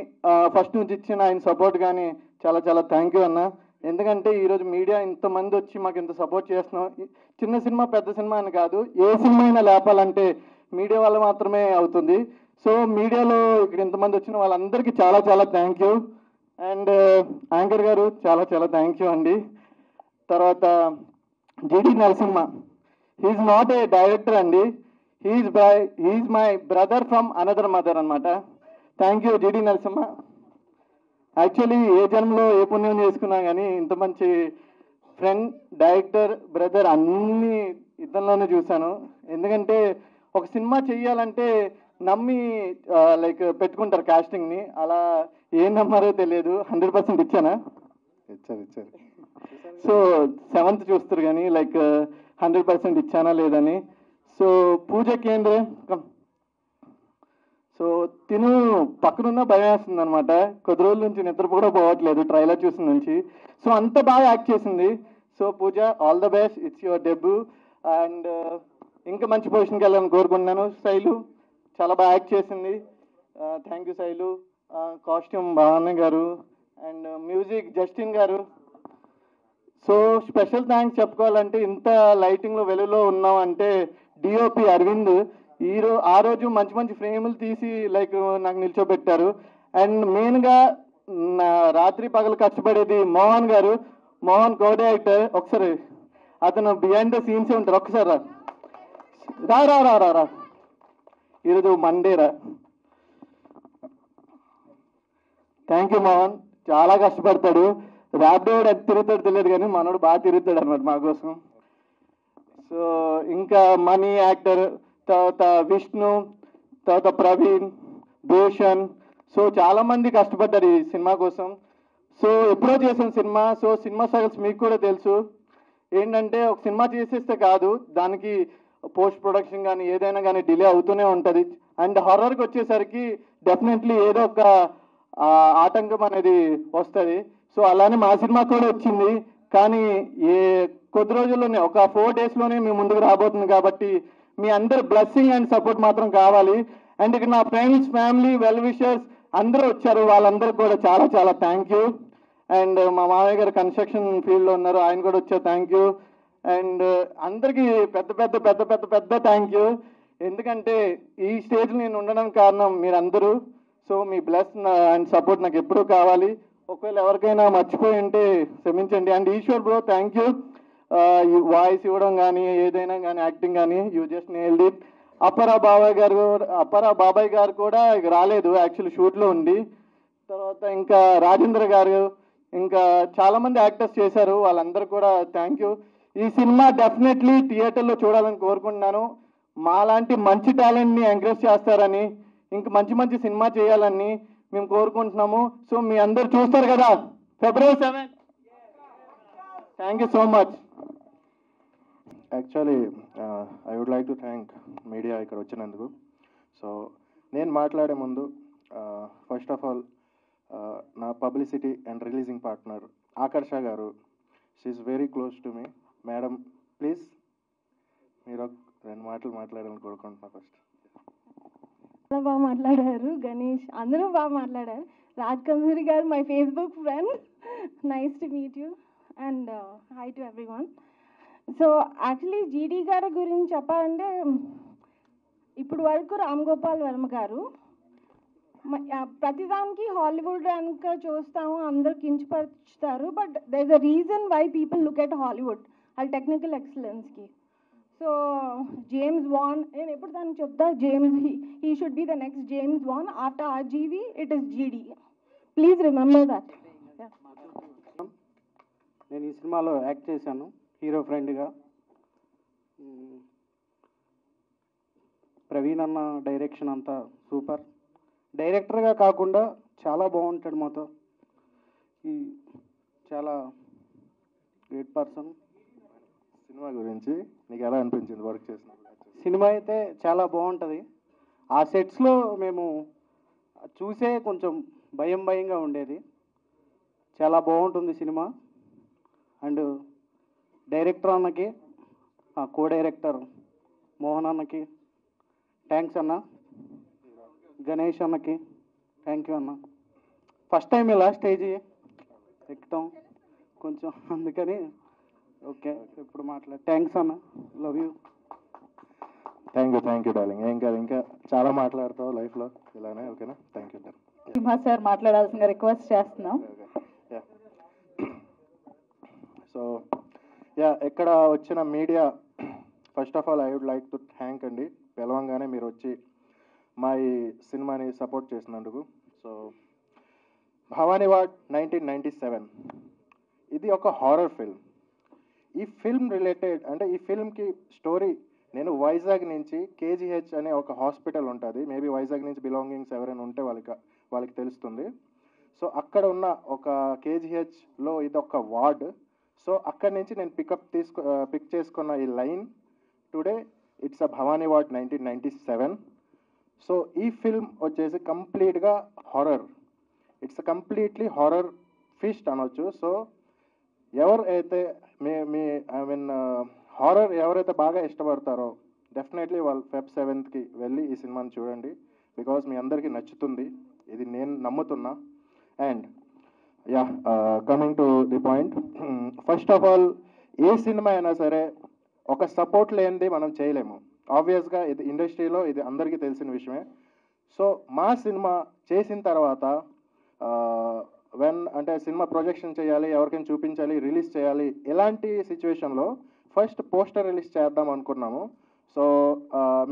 ఫస్ట్ నుంచి ఇచ్చిన ఆయన సపోర్ట్ కానీ చాలా చాలా థ్యాంక్ యూ అన్న. ఎందుకంటే ఈరోజు మీడియా ఇంతమంది వచ్చి మాకు ఇంత సపోర్ట్ చేస్తున్నాం. చిన్న సినిమా పెద్ద సినిమా అని కాదు, ఏ సినిమా అయినా లేపాలంటే మీడియా వల్ల మాత్రమే అవుతుంది. సో మీడియాలో ఇక్కడ ఇంతమంది వచ్చిన వాళ్ళందరికీ చాలా చాలా థ్యాంక్ యూ. అండ్ యాంకర్ గారు చాలా చాలా థ్యాంక్ యూ అండి. తర్వాత GD Narasimha, he's not a director అండి, he's my brother from another mother అనమాట. Thank you GD Narasimha. Actually ఏ జన్మలో ఏ పుణ్యం చేసుకున్నా కానీ ఇంత మంచి ఫ్రెండ్, డైరెక్టర్, బ్రదర్ అన్నీ ఇతనిలోనే చూశాను. ఎందుకంటే ఒక సినిమా చెయ్యాలంటే నమ్మి లైక్ పెట్టుకుంటారు కాస్టింగ్ని, అలా ఏం నమ్మారో తెలియదు. 100% ఇచ్చానా? ఇచ్చారు. సో 7th చూస్తారు కానీ లైక్ 100% ఇచ్చానా లేదని. సో పూజ కేంద్రే, సో తిను పక్కనున్న భయం వేస్తుంది అనమాట. కొద్ది రోజుల నుంచి నిద్ర కూడా పోవట్లేదు ట్రైలర్ చూసిన నుంచి. సో అంత బాగా యాక్ట్ చేసింది. So Pooja, all the best, it's your debut. And ఇంకా మంచి పొజిషన్కి వెళ్ళాలని కోరుకుంటున్నాను. శైలు చాలా బాగా యాక్ట్ చేసింది, థ్యాంక్ యూ శైలు. కాస్ట్యూమ్ భావన గారు అండ్ మ్యూజిక్ జస్టిన్ గారు. సో స్పెషల్ థ్యాంక్స్ చెప్పుకోవాలంటే ఇంత లైటింగ్లో వెలుగులో ఉన్నాం అంటే డిఓపి అరవింద్ ఆ రోజు మంచి మంచి ఫ్రేములు తీసి లైక్ నాకు నిల్చోబెట్టారు. అండ్ మెయిన్గా రాత్రి పగలు కష్టపడేది మోహన్ గారు, మోహన్ కో డైరెక్టర్. ఒకసారి అతను బిహైండ్ ద సీన్సే ఉంటారు, ఒకసారి రా రా రా రా రా ఈరోజు మండేరా. థ్యాంక్ యూ మోహన్, చాలా కష్టపడతాడు. ర్యాపిడోడు ఎంత తిరుగుతాడు తెలియదు కానీ మనోడు బాగా తిరుగుతాడు అనమాట మా కోసం. సో ఇంకా మనీ యాక్టర్, తర్వాత విష్ణు, తర్వాత ప్రవీణ్, భూషణ్. సో చాలామంది కష్టపడ్డారు ఈ సినిమా కోసం. సో ఎప్పుడో చేసిన సినిమా, సో సినిమా స్ట్రగల్స్ మీకు కూడా తెలుసు. ఏంటంటే ఒక సినిమా చేసేస్తే కాదు, దానికి పోస్ట్ ప్రొడక్షన్ కానీ ఏదైనా కానీ డిలే అవుతూనే ఉంటుంది. అండ్ హారర్కి వచ్చేసరికి డెఫినెట్లీ ఏదో ఒక ఆటంకం అనేది వస్తుంది. సో అలానే మా సినిమా కూడా వచ్చింది, కానీ కొద్ది రోజుల్లోనే ఒక 4 daysలోనే మేము ముందుకు రాబోతుంది. కాబట్టి మీ అందరి బ్లెస్సింగ్ అండ్ సపోర్ట్ మాత్రం కావాలి. అండ్ ఇక్కడ నా ఫ్రెండ్స్, ఫ్యామిలీ, వెల్ విషర్స్ అందరూ వచ్చారు, వాళ్ళందరికీ కూడా చాలా చాలా థ్యాంక్ యూ. అండ్ మా మామయ్య గారు కన్స్ట్రక్షన్ ఫీల్డ్లో ఉన్నారు, ఆయన కూడా వచ్చారు, థ్యాంక్ యూ. అండ్ అందరికీ పెద్ద పెద్ద పెద్ద పెద్ద పెద్ద థ్యాంక్ యూ. ఎందుకంటే ఈ స్టేజ్ నేను ఉండడానికి కారణం మీరందరూ. సో మీ బ్లెస్ అండ్ సపోర్ట్ నాకు ఎప్పుడూ కావాలి. ఒకవేళ ఎవరికైనా మర్చిపోయి ఉంటే క్షమించండి. And Eshwar bro, thank you. Voice ఇవ్వడం కానీ ఏదైనా కానీ యాక్టింగ్ కానీ యూ జస్ట్ నేల్డ్ ఇట్. అప్పరా బాబాయ్ గారు కూడా రాలేదు, యాక్చువల్లీ షూట్లో ఉంది. తర్వాత ఇంకా రాజేంద్ర గారు, ఇంకా చాలామంది యాక్టర్స్ చేశారు, వాళ్ళందరూ కూడా థ్యాంక్ యూ. ఈ సినిమా డెఫినెట్లీ థియేటర్లో చూడాలని కోరుకుంటున్నాను. మాలాంటి మంచి టాలెంట్ని ఎంకరేజ్ చేస్తారని, ఇంకా మంచి మంచి సినిమా చేయాలని మేము కోరుకుంటున్నాము. సో మీ అందరు చూస్తారు కదా February 7. Thank you so much. Actually I would like to thank media ఇక్కడ వచ్చినందుకు. సో నేను మాట్లాడే ముందు ఫస్ట్ ఆఫ్ ఆల్ నా publicity and releasing partner Akarsha గారు, she's very close to me. Madam please మీరు 2 మాటలు మాట్లాడాలని కోరుకుంటున్నా. ఫస్ట్ చాలా బాగా మాట్లాడారు గణేష్, అందరూ బాగా మాట్లాడారు. రాజ్ కందూరి గారు my Facebook friend, nice to meet you and high to every one. So actually జీడీ గారి గురించి చెప్పాలంటే, ఇప్పుడు వరకు రామ్ గోపాల్ వర్మ గారు ప్రతిదానికి హాలీవుడ్ కనుక చూస్తాము, అందరు కించపరుచుతారు. But there is a reason why people look at Hollywood, అది టెక్నికల్ ఎక్సలెన్స్కి. సో జేమ్స్ బాండ్, నేను ఎప్పుడు దానికి చెప్తా, he should be the next James Bond. After RGV it is GD. Please remember that. నేను ఈ సినిమాలో యాక్ట్ చేశాను హీరో ఫ్రెండ్గా. ప్రవీణ్ అన్న డైరెక్షన్ అంతా సూపర్. డైరెక్టర్గా కాకుండా చాలా బాగుంటాడు మాతో. ఈ చాలా గ్రేట్ పర్సన్. సినిమా గురించి నీకు ఎలా అనిపించింది వర్క్ చేసినప్పుడు? సినిమా అయితే చాలా బాగుంటుంది. ఆ సెట్స్లో మేము చూసే కొంచెం భయంగా ఉండేది. చాలా బాగుంటుంది సినిమా. అండ్ డైరెక్టర్ అన్నకి, కో డైరెక్టర్ మోహన్ అన్నకి థ్యాంక్స్ అన్న. గణేష్ అన్నకి థ్యాంక్ యూ అన్న. ఫస్ట్ టైం ఇలా స్టేజ్ ఎక్కటం కొంచెం, అందుకని ఓకే ఇప్పుడు థ్యాంక్స్ అన్న, love you. Thank you darling. ఏం కాదు, ఇంకా చాలా మాట్లాడతావు లైఫ్లో ఇలానే. ఓకేనా? Thank you. సింహా సార్ మాట్లాడాల్సిన రిక్వెస్ట్ చేస్తున్నాం. సో ఎక్కడ వచ్చిన media, first of all I would like to thank అండి. పిలవంగానే మీరు వచ్చి మా ఈ సినిమాని సపోర్ట్ చేసినందుకు. సో భవానీ వార్డ్ 1997 ఇది ఒక హారర్ ఫిల్మ్. ఈ ఫిల్మ్ రిలేటెడ్ అంటే ఈ ఫిల్మ్కి స్టోరీ, నేను వైజాగ్ నుంచి కేజీహెచ్ అనే ఒక హాస్పిటల్ ఉంటుంది, మేబీ వైజాగ్ నుంచి బిలాంగింగ్స్ ఎవరైనా ఉంటే వాళ్ళకి తెలుస్తుంది. సో అక్కడ ఉన్న ఒక కేజీహెచ్లో ఇది ఒక వార్డ్. సో అక్కడి నుంచి నేను పిక్ చేసుకున్న ఈ line today it's a Bhavani ward 1997. So ఈ ఫిల్మ్ వచ్చేసి కంప్లీట్గా horror. It's a completely horror feast అనొచ్చు. సో ఎవరైతే హారర్ ఎవరైతే బాగా ఇష్టపడతారో డెఫినెట్లీ వాళ్ళు Feb 7th వెళ్ళి ఈ సినిమాని చూడండి. బికాజ్ మీ అందరికీ నచ్చుతుంది, ఇది నేను నమ్ముతున్నా. And coming to the point, first of all ఏ సినిమా అయినా సరే ఒక సపోర్ట్ లేనిది మనం చేయలేము. ఆబ్వియస్గా ఇది ఇండస్ట్రీలో ఇది అందరికీ తెలిసిన విషయమే. సో మా సినిమా చేసిన తర్వాత అంటే సినిమా ప్రొజెక్షన్ చేయాలి, ఎవరికైనా చూపించాలి, రిలీజ్ చేయాలి, ఇలాంటి సిచ్యువేషన్లో ఫస్ట్ పోస్టర్ రిలీజ్ చేద్దాం అనుకున్నాము. సో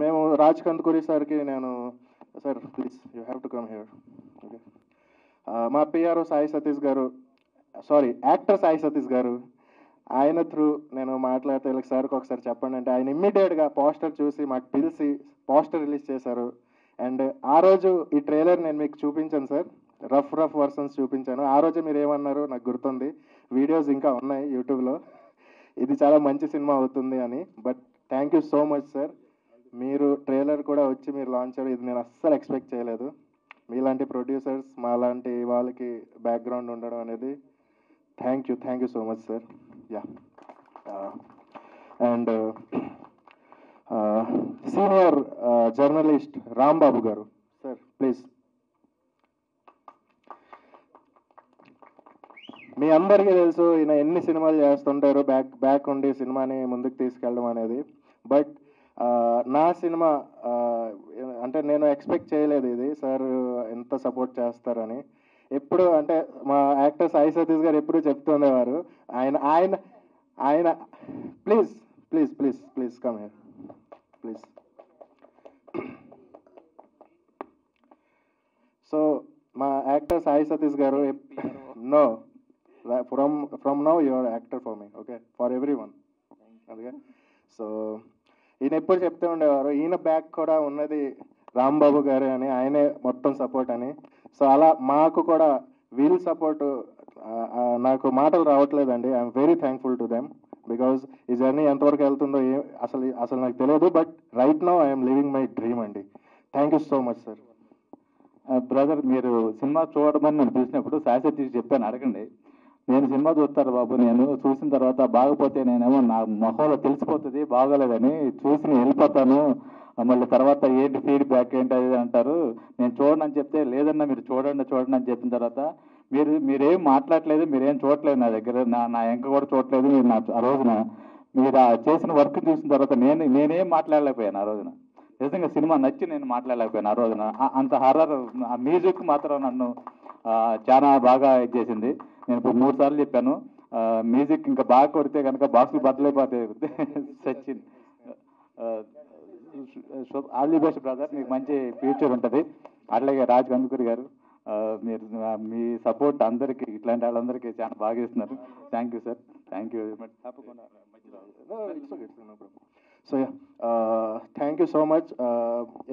మేము రాజ్ కందుకూరి సార్కి sir please you have to come here. Okay, మా పిఆర్ఓ యాక్టర్ సాయి సతీష్ గారు, ఆయన త్రూ నేను మాట్లాడితే వీళ్ళకి సార్కి ఒకసారి చెప్పండి అంటే ఆయన ఇమ్మీడియట్గా పోస్టర్ చూసి మాకు పిలిచి పోస్టర్ రిలీజ్ చేశారు. అండ్ ఆ రోజు ఈ ట్రైలర్ నేను మీకు చూపించాను సార్, రఫ్ వర్షన్స్ చూపించాను. ఆ రోజు మీరు ఏమన్నారు నాకు గుర్తుంది, వీడియోస్ ఇంకా ఉన్నాయి యూట్యూబ్లో, ఇది చాలా మంచి సినిమా అవుతుంది అని. But thank you so much sir, మీరు ట్రైలర్ కూడా వచ్చి మీరు లాంచ్ అయ్యారు, ఇది నేను అస్సలు ఎక్స్పెక్ట్ చేయలేదు. మీలాంటి ప్రొడ్యూసర్స్ మాలాంటి వాళ్ళకి బ్యాక్గ్రౌండ్ ఉండడం అనేది thank you so much sir. Yeah and senior journalist Rambabu గారు సార్ ప్లీజ్. మీ అందరికీ తెలుసు ఈయన ఎన్ని సినిమాలు చేస్తుంటారు, బ్యాక్ ఉండి సినిమాని ముందుకు తీసుకెళ్ళడం అనేది. బట్ నా సినిమా అంటే నేను ఎక్స్పెక్ట్ చేయలేదు ఇది సార్ ఎంత సపోర్ట్ చేస్తారని. ఎప్పుడు అంటే మా యాక్టర్ సాయి సతీష్ గారు ఎప్పుడు చెప్తుండేవారు, ఆయన ఆయన ఆయన please please please please come here please. So మా యాక్టర్ సాయి సతీష్ గారు know from now your actor for me, okay, for every one. అందుకే సో ఈయన ఎప్పుడు చెప్తూ ఉండేవారు, ఈయన బ్యాక్ కూడా ఉన్నది రాంబాబు గారు అని, ఆయనే మొత్తం సపోర్ట్ అని. సో అలా మాకు కూడా వీల్ సపోర్ట్, నాకు మాటలు రావట్లేదండి. I'm very thankful to them because ఈ జర్నీ ఎంతవరకు వెళ్తుందో అసలు నాకు తెలియదు. But right now I'm living my dream అండి. Thank you so much sir. Brother, మీరు సినిమా చూడమని నేను పిలిచినప్పుడు సాయి సతీష్ చెప్పాను, అడగండి. నేను సినిమా చూస్తాను బాబు, నేను చూసిన తర్వాత బాగపోతే నేనేమో నా మొహంలో తెలిసిపోతుంది బాగోలేదని, చూసి నేను వెళ్ళిపోతాను, మళ్ళీ తర్వాత ఏంటి ఫీడ్బ్యాక్ ఏంటి అది అంటారు, నేను చూడండి అని చెప్తే లేదన్నా మీరు చూడండి చూడండి అని చెప్పిన తర్వాత మీరేం మాట్లాడలేదు, మీరేం చూడలేదు నా దగ్గర, నా ఎంక కూడా చూడలేదు. మీరు ఆ రోజున మీరు చేసిన వర్క్ చూసిన తర్వాత నేనేం మాట్లాడలేకపోయాను ఆ రోజున. నిజంగా సినిమా నచ్చి నేను మాట్లాడలేకపోయాను ఆ రోజున. అంత హర్రర్, ఆ మ్యూజిక్ మాత్రం నన్ను చాలా బాగా ఇది చేసింది. నేను ఇప్పుడు 3 సార్లు చెప్పాను, మ్యూజిక్ ఇంకా బాగా కొడితే కనుక బాక్సులు బద్దలైపోతాయి. Sachin, all the best brother, మీకు మంచి ఫ్యూచర్ ఉంటుంది. అట్లాగే రాజ్ కందుకూరి గారు, మీరు మీ సపోర్ట్ అందరికీ, ఇట్లాంటి వాళ్ళందరికీ చాలా బాగా ఇస్తున్నారు. Thank you sir, thank you very much. తప్పకుండా so thank you so much.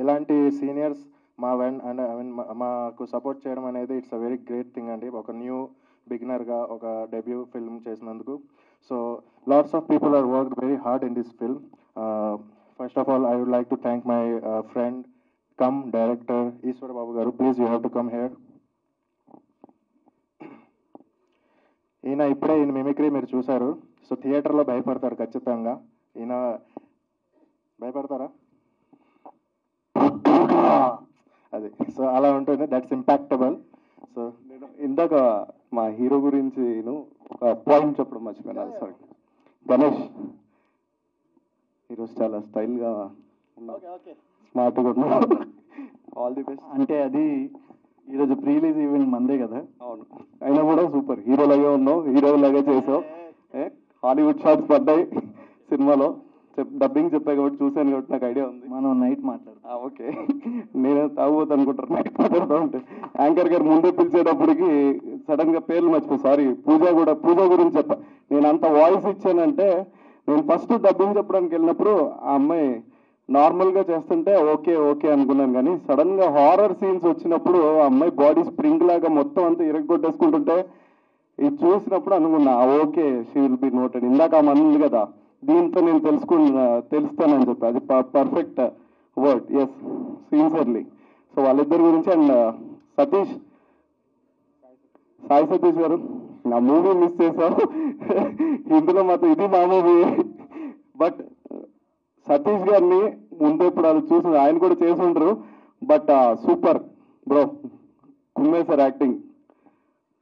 ఇలాంటి సీనియర్స్ మా అండ్ ఐ మీన్ మాకు సపోర్ట్ చేయడం అనేది it's a very great thing అండి. ఒక న్యూ బిగినర్గా ఒక డెబ్యూ ఫిల్మ్ చేసినందుకు. So lots of people are worked very hard in this film. First of all I would like to thank my friend come director Eshwar Babu garu. Please you have to come here. ఈయన mimicry మీరు చూశారు. So థియేటర్లో భయపడతారు ఖచ్చితంగా. ఈయన భయపడతారా? అది so అలా ఉంటుంది, దట్స్ ఇంపాక్టబుల్. సో నేను ఇందాక మా హీరో గురించి ఒక పాయింట్ చెప్పడం మర్చిపోయాను. సారీ గణేష్, ఈరోజు చాలా స్టైల్గా స్మార్ట్గా ఉన్నాడు. All the best. అంటే అది ఈరోజు ప్రీ రిలీజ్ ఈవెంట్ మందే కదా. అవును, అయినా కూడా సూపర్ హీరో లాగే ఉన్నావు, హీరో లాగే చేసావు. హాలీవుడ్ షాట్స్ పడ్డాయి సినిమాలో. డబ్బింగ్ చెప్పాయి కాబట్టి చూశాను కాబట్టి నాకు ఐడియా ఉంది. మనం నైట్ మాట్లాడతాం. ఓకే, నేను తాగుబోతు అనుకుంటారు నైట్ మాట్లాడుతూ ఉంటే. యాంకర్ గారు ముందే పిలిచేటప్పటికి సడన్గా పేర్లు మర్చిపోయి, సారీ పూజ గురించి చెప్పా. నేను అంత వాయిస్ ఇచ్చానంటే, నేను ఫస్ట్ డబ్బింగ్ చెప్పడానికి వెళ్ళినప్పుడు ఆ అమ్మాయి నార్మల్గా చేస్తుంటే ఓకే ఓకే అనుకున్నాను, కానీ సడన్గా హారర్ సీన్స్ వచ్చినప్పుడు ఆ అమ్మాయి బాడీ స్ప్రింగ్ లాగా మొత్తం అంతా ఇరగొట్టేసుకుంటుంటే ఇది చూసినప్పుడు అనుకున్నా okay she will be noted. ఇందాక ఆ మంది కదా, దీంతో నేను తెలుస్తానని చెప్పి, అది perfect word. Yes, sincerely. So వాళ్ళిద్దరి గురించి. అండ్ సాయి సతీష్ గారు, నా మూవీ మిస్ చేశారు ఇందులో మాత్రం, ఇది మా మూవీ. బట్ సతీష్ గారిని ముందు ఇప్పుడు అది చూసి ఆయన కూడా చేసి ఉండరు. బట్ సూపర్ బ్రో, కుమ్మేశారు acting.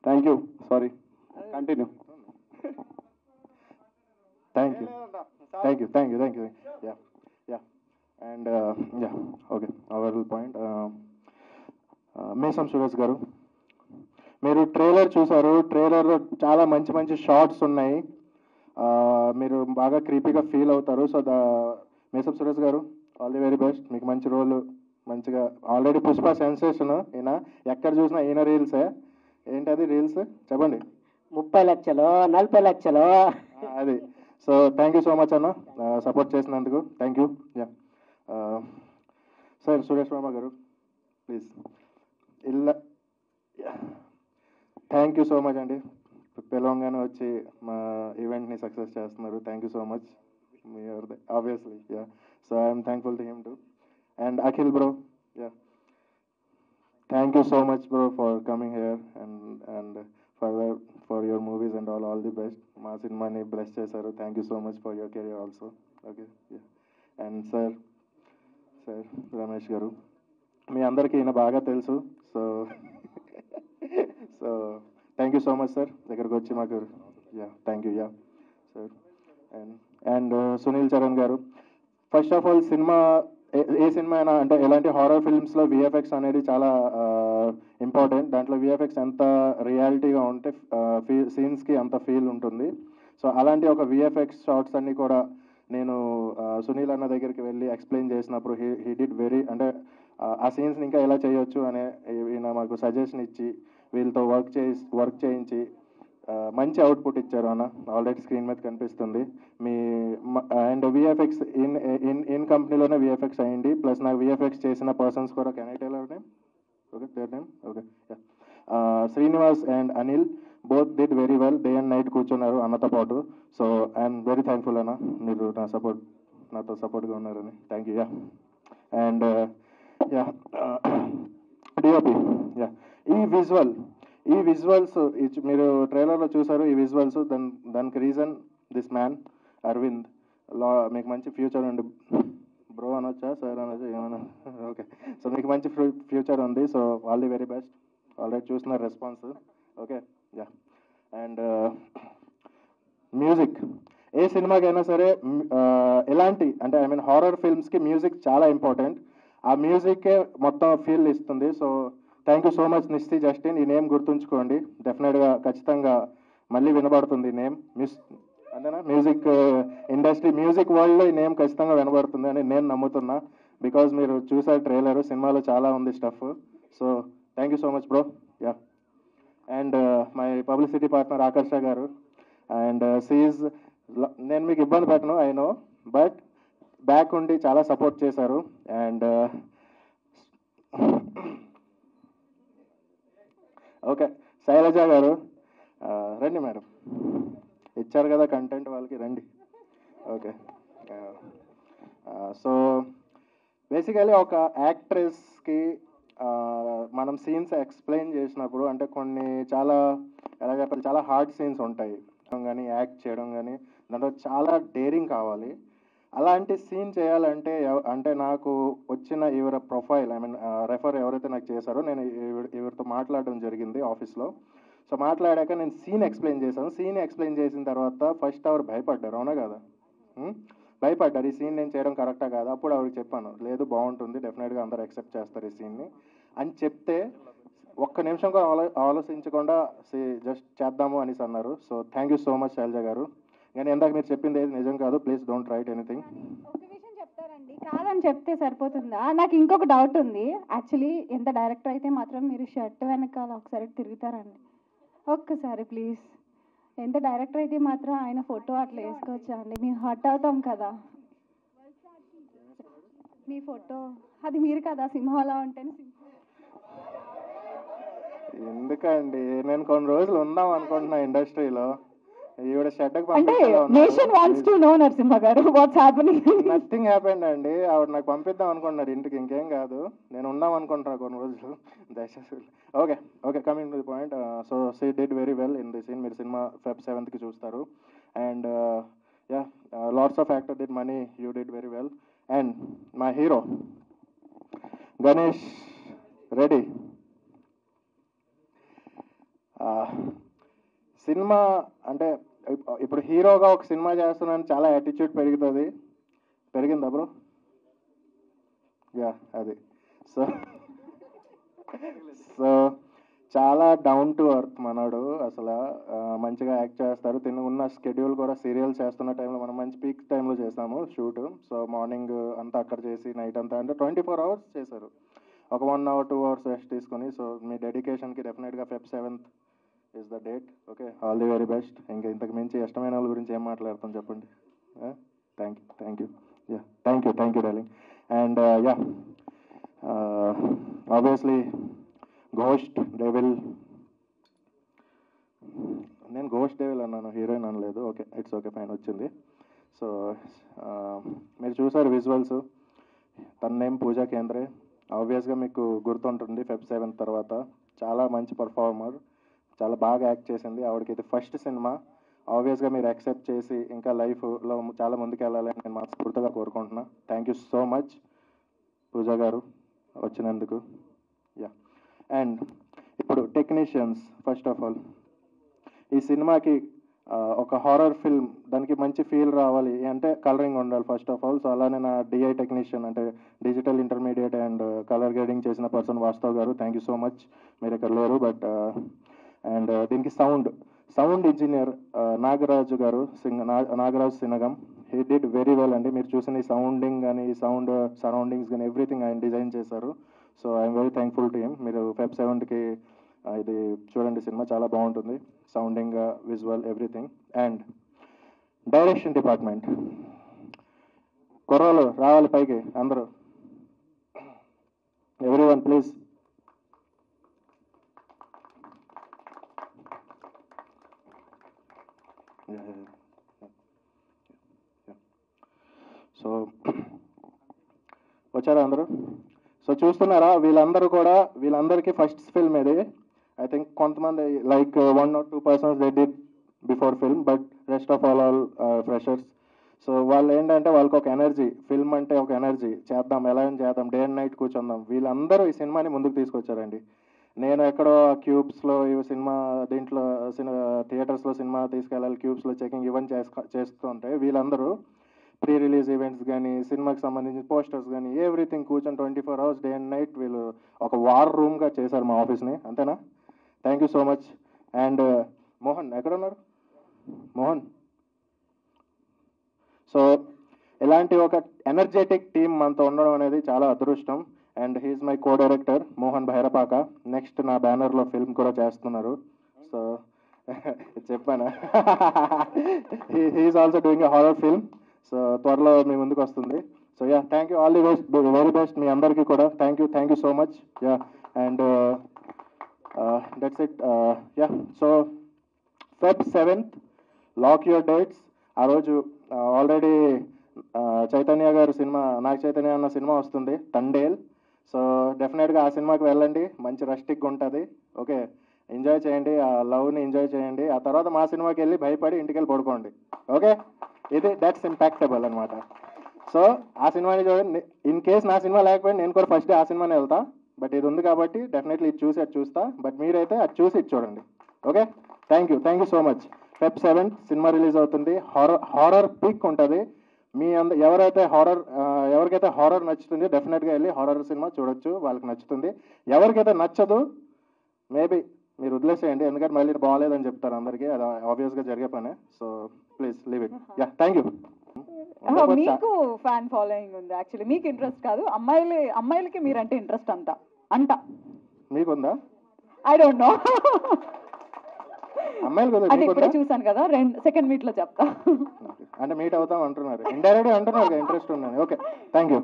Thank you. Sorry, continue. Thank you. Yeah. And okay, our point. మేసం సురేష్ గారు, మీరు ట్రైలర్ చూసారు. ట్రైలర్లో చాలా మంచి షార్ట్స్ ఉన్నాయి. మీరు బాగా క్రీపీగా ఫీల్ అవుతారు. సో మేసం సురేష్ గారు, ఆల్ ది వెరీ బెస్ట్. మీకు మంచి రోల్, మంచిగా. Already Pushpa sensation. ఈయన ఎక్కడ చూసినా ఈయన రీల్సే. ఏంటి అది రీల్స్ చెప్పండి. 30 లక్షలు 40 లక్షలు అది. So thank you so much అన్న, సపోర్ట్ చేసినందుకు. Thank you. Yeah sir, Suresh Varma garu please. Thank you so much అండి, పిలవంగానే వచ్చి మా ఈవెంట్ని సక్సెస్ చేస్తున్నారు. Thank you so much. Obviously, yeah. So I'm thankful to him too. And Akhil bro, yeah, thank you so much bro for coming here and for your movies and all the best. మా సినిమాని bless చేశారు. Thank you so much for your career also. Okay, and sir Ramesh garu, మీ అందరికీ ఈయన బాగా తెలుసు. So thank you so much sir, దగ్గరకు వచ్చి మాకు. Yeah, thank you. Yeah sir. And Sunil Charan garu, first of all cinema ఏ సినిమా అయినా అంటే ఎలాంటి హారర్ ఫిల్మ్స్లో విఎఫ్ఎక్స్ అనేది చాలా ఇంపార్టెంట్. దాంట్లో విఎఫ్ఎక్స్ ఎంత రియాలిటీగా ఉంటే సీన్స్కి అంత ఫీల్ ఉంటుంది. సో అలాంటి ఒక విఎఫ్ఎక్స్ షార్ట్స్ అన్నీ కూడా నేను సునీల్ అన్న దగ్గరికి వెళ్ళి ఎక్స్ప్లెయిన్ చేసినప్పుడు హీ డిడ్ వెరీ అంటే ఆ సీన్స్ని ఇంకా ఎలా చేయొచ్చు అనే ఈయన మాకు సజెషన్ ఇచ్చి వీళ్ళతో వర్క్ చేయించి మంచి అవుట్పుట్ ఇచ్చారు అన్న. ఆల్రెడీ స్క్రీన్ మీద కనిపిస్తుంది మీ అండ్ విఎఫ్ఎక్స్ ఇన్ కంపెనీలోనే విఎఫ్ఎక్స్ అయ్యింది. ప్లస్ నాకు విఎఫ్ఎక్స్ చేసిన పర్సన్స్ కూడా can I tell our name? Okay, their name okay. Srinivas and Anil both did very well. Day and night కూర్చున్నారు అన్నతో పాటు. సో ఐఎమ్ వెరీ థ్యాంక్ఫుల్ అన్న, మీరు నాతో సపోర్ట్గా ఉన్నారని. Thank you. అండ్ డిఓపి ఈ విజువల్స్ మీరు ట్రైలర్లో చూసారు. ఈ విజువల్స్ దానికి రీజన్ దిస్ మ్యాన్ అరవింద్. మీకు మంచి ఫ్యూచర్ ఉంది బ్రో అనొచ్చా, సార్ అనొచ్చా, ఏమన్నా? ఓకే, సో మీకు మంచి ఫ్యూచర్ ఉంది. So all the very best. Already చూస్తున్నారు response. Okay, yeah. And music ఏ సినిమాకైనా సరే ఎలాంటి అంటే ఐ మీన్ హారర్ ఫిల్మ్స్కి మ్యూజిక్ చాలా ఇంపార్టెంట్. ఆ మ్యూజిక్కే మొత్తం ఫీల్ ఇస్తుంది. So thank you so much నిస్తి జస్టిన్. ఈ నేమ్ గుర్తుంచుకోండి, డెఫినెట్గా ఖచ్చితంగా మళ్ళీ వినబడుతుంది ఈ నేమ్. అంతేనా? మ్యూజిక్ ఇండస్ట్రీ మ్యూజిక్ వరల్డ్లో ఈ నేమ్ ఖచ్చితంగా వినబడుతుంది అని నేను నమ్ముతున్నా. బికాజ్ మీరు చూసారు ట్రైలర్, సినిమాలో చాలా ఉంది stuff. So thank you so much bro. Yeah. And my publicity partner Akarsha garu. And seize నేను మీకు ఇబ్బంది పెట్టను ఐ నో, బట్ బ్యాక్ ఉండి చాలా సపోర్ట్ చేశారు. అండ్ ఓకే, శైలజ గారు రండి మేడం, ఇచ్చారు కదా కంటెంట్ వాళ్ళకి, రండి. ఓకే, సో బేసికలీ ఒక యాక్ట్రెస్కి మనం సీన్స్ ఎక్స్ప్లెయిన్ చేసినప్పుడు అంటే కొన్ని చాలా ఎలా చెప్పాలి, చాలా హార్డ్ సీన్స్ ఉంటాయి కానీ యాక్ట్ చేయడం కానీ దాంట్లో చాలా డేరింగ్ కావాలి. అలాంటి సీన్ చేయాలంటే అంటే నాకు వచ్చిన ఈవిడ ప్రొఫైల్ ఐ మీన్ రెఫర్ ఎవరైతే నాకు చేశారో నేను ఈవిడతో మాట్లాడడం జరిగింది ఆఫీస్లో. సో మాట్లాడాక నేను సీన్ ఎక్స్ప్లెయిన్ చేశాను. సీన్ ఎక్స్ప్లెయిన్ చేసిన తర్వాత ఫస్ట్ అవర్ భయపడ్డారు, అవునా కదా? భయపడ్డారు, ఈ సీన్ నేను చేయడం కరెక్టా కాదా? అప్పుడు ఆవిడకి చెప్పాను, లేదు బాగుంటుంది, డెఫినెట్గా అందరూ యాక్సెప్ట్ చేస్తారు ఈ సీన్ని అని చెప్తే ఒక్క నిమిషం కూడా ఆలోచించకుండా జస్ట్ చేద్దాము అనేసి అన్నారు. So thank you so much Shailaja గారు. కానీ ఇందాక మీరు చెప్పింది ఏది నిజం కాదు, ప్లీజ్ డోంట్ రైట్ ఎనీథింగ్. ఒక విషయం చెప్తారండి, కాదని చెప్తే సరిపోతుందా? నాకు ఇంకొక డౌట్ ఉంది. యాక్చువల్లీ ఎంత డైరెక్టర్ అయితే మాత్రం మీరు షర్ట్ వెనకాల ఒకసారి తిరుగుతారండి ఒక్కసారి ప్లీజ్. ఎంత డైరెక్టర్ అయితే మాత్రం ఆయన ఫోటో అట్లా వేసుకోవచ్చా అండి? మేము హర్ట్ అవుతాం కదా. మీ ఫోటో అది మీరు కదా సింహాలా ఉంటేనే. ఎందుకండి, నేను కొన్ని రోజులు ఉందాం అనుకుంటున్నా ఇండస్ట్రీలో. ఈవిడ షెడ్కి అంటే nation wants to know Narasimha గారు వాట్స్ హ్యాపెనింగ్. నథింగ్ హ్యాపెండ్ అండి. ఆవిడ నాకు పంపిద్దాం అనుకుంటున్నారు ఇంటికి, ఇంకేం కాదు. నేను ఉందాం అనుకుంటున్నా కొన్ని రోజులు దయచేసి. Okay okay, coming to the point. So she did very well in the scene. మీరు సినిమా Feb 7th చూస్తారు. And yeah, lots of actor did many, you did very well. And my hero Ganesh Reddy. సినిమా అంటే ఇప్పుడు హీరోగా ఒక సినిమా చేస్తున్నాను చాలా యాటిట్యూడ్ పెరిగిందా బ్రో? యా, అది. సో చాలా డౌన్ టు అర్త్ మనోడు అసలు. మంచిగా యాక్ట్ చేస్తారు. ఉన్న స్కెడ్యూల్ కూడా సీరియల్ చేస్తున్న టైంలో మనం మంచి పీక్ టైంలో చేసాము షూట్. సో మార్నింగ్ అంతా అక్కడ చేసి నైట్ అంతా అంటే 24 hours చేశారు. ఒక 1 hour 2 hours రెస్ట్ తీసుకొని. సో మీ డెడికేషన్కి డెఫినెట్గా Feb 7th is the date. Okay, all the very best. ఇంకా ఇంతకు మించి ఇష్టమైన వాళ్ళ గురించి ఏం మాట్లాడతాం చెప్పండి. Thank you yeah, thank you darling. And yeah, obviously ghost devil. నేను ఘోస్ట్ డెవిల్ అన్నాను, హీరోయిన్ అనలేదు. ఓకే, ఇట్స్ ఓకే, ఫైన్, వచ్చింది. సో మీరు చూసారు విజువల్స్. తన నేమ్ పూజా కేంద్రే. ఆబ్వియస్గా మీకు గుర్తుంటుంది Feb 7th తర్వాత. చాలా మంచి పర్ఫార్మర్, చాలా బాగా యాక్ట్ చేసింది. ఆవిడకి ఇది ఫస్ట్ సినిమా. ఆబ్వియస్గా మీరు యాక్సెప్ట్ చేసి ఇంకా లైఫ్లో చాలా ముందుకు వెళ్ళాలని నేను మనస్ఫూర్తిగా కోరుకుంటున్నా. థ్యాంక్ యూ సో మచ్ పూజా గారు వచ్చినందుకు. యా. అండ్ ఇప్పుడు టెక్నీషియన్స్. ఫస్ట్ ఆఫ్ ఆల్ ఈ సినిమాకి ఒక హారర్ ఫిల్మ్ దానికి మంచి ఫీల్ రావాలి అంటే కలరింగ్ ఉండాలి ఫస్ట్ ఆఫ్ ఆల్. సో అలానే నా డిఐ టెక్నీషియన్ అంటే digital intermediate and colour grading చేసిన person Vastav garu, thank you so much. మీరు ఇక్కడ లేరు బట్ అండ్ దీనికి సౌండ్ ఇంజనీర్ నాగరాజు గారు, నాగరాజు సినగం, హీ డిడ్ వెరీ వెల్ అండి. మీరు చూసిన ఈ సౌండింగ్ కానీ ఈ సౌండ్ సరౌండింగ్స్ కానీ ఎవ్రీథింగ్ ఆయన డిజైన్ చేశారు. So I'm very thankful to him. మీరు Feb 7కి ఇది చూడండి, సినిమా చాలా బాగుంటుంది, sounding, visual, everything. And direction department కుర్రాలు రావాలి పైకి అందరూ, ఎవ్రీవన్ ప్లీజ్. సో వచ్చారా అందరూ? సో చూస్తున్నారా, వీళ్ళందరికీ ఫస్ట్ ఫిల్మ్ ఇది. ఐ థింక్ కొంతమంది like 1 or 2 persons they did before film, but rest of all freshers. So వాళ్ళు ఏంటంటే వాళ్ళకి ఒక ఎనర్జీ, ఫిల్మ్ అంటే ఒక ఎనర్జీ, చేద్దాం ఎలా చేద్దాం, డే అండ్ నైట్ కూర్చుందాం. వీళ్ళందరూ ఈ సినిమాని ముందుకు తీసుకొచ్చారండి. నేను ఎక్కడో క్యూబ్స్లో ఈ సినిమా దీంట్లో థియేటర్స్లో సినిమా తీసుకెళ్ళాలి, క్యూబ్స్లో చెకింగ్ ఇవన్నీ చేస్తూ ఉంటే వీళ్ళందరూ ప్రీ రిలీజ్ ఈవెంట్స్ కానీ సినిమాకి సంబంధించిన పోస్టర్స్ కానీ ఎవ్రీథింగ్ కూర్చొని 24 hours డే అండ్ నైట్ వీళ్ళు ఒక వార్ రూమ్గా చేశారు మా ఆఫీస్ని. అంతేనా? Thank you so much. And Mohan ఎక్కడ ఉన్నారు? మోహన్. సో ఇలాంటి ఒక ఎనర్జెటిక్ టీమ్ మనతో ఉండడం అనేది చాలా అదృష్టం. And he's my co director Mohan Bhairapaka. Next నా బ్యానర్లో ఫిల్మ్ కూడా చేస్తున్నారు. సో చెప్పానా, he's also doing a horror film. So త్వరలో మీ ముందుకు వస్తుంది. So yeah, thank you, all the best, very best మీ అందరికీ కూడా. Thank you so much. Yeah, and that's it. Yeah, so Feb 7th lock your dates. ఆ రోజు already Chaitanya గారు సినిమా, నాగ చైతన్య అన్న సినిమా వస్తుంది తండేల్. సో డెఫినెట్గా ఆ సినిమాకి వెళ్ళండి, మంచి రస్టిక్గా ఉంటుంది. ఓకే, ఎంజాయ్ చేయండి, ఆ లవ్ని ఎంజాయ్ చేయండి. ఆ తర్వాత మా సినిమాకి వెళ్ళి భయపడి ఇంటికి వెళ్ళి పడుకోండి. ఓకే, ఇది దట్స్ ఇంపాక్టబుల్ అనమాట. సో ఆ సినిమాని చూడండి. ఇన్ కేస్ నా సినిమా లేకపోయినా నేను కూడా ఫస్ట్ డే ఆ సినిమాని వెళ్తా, బట్ ఇది ఉంది కాబట్టి డెఫినెట్లీ ఇది చూసి అది చూస్తా. బట్ మీరైతే అది చూసి ఇది చూడండి. Okay, thank you so much. Feb 7th cinema release అవుతుంది. హారర్ పీక్ ఉంటుంది. ఎవరికైతే హారర్ నచ్చుతుంది డెఫినెట్గా వెళ్ళి హారర్ సినిమా చూడొచ్చు, వాళ్ళకి నచ్చుతుంది. ఎవరికైతే నచ్చదు మేబీ మీరు వదిలేసేయండి, ఎందుకంటే మళ్ళీ బాగాలేదని చెప్తారు అందరికీ, అది ఆబ్వియస్గా జరిగే పనే. So please leave it. Yeah, thank you. మీకు ఫ్యాన్ ఫాలోయింగ్ ఉంది యాక్చువల్లీ, మీకు ఇంట్రెస్ట్ కాదు, అమ్మాయిలకి మీరంటే ఇంట్రెస్ట్ అంట మీకుందా? ఐ డోంట్ నో, అమ్మాయిలు అంటే ఇప్పుడే చూసాను కదా, సెకండ్ మీట్ లో చెప్తా. అంటే మీట్ అవుతాం అంటున్నారు, ఇండైరెక్ట్ అంటున్నారు ఇంట్రెస్ట్ ఉందని. Okay, thank you.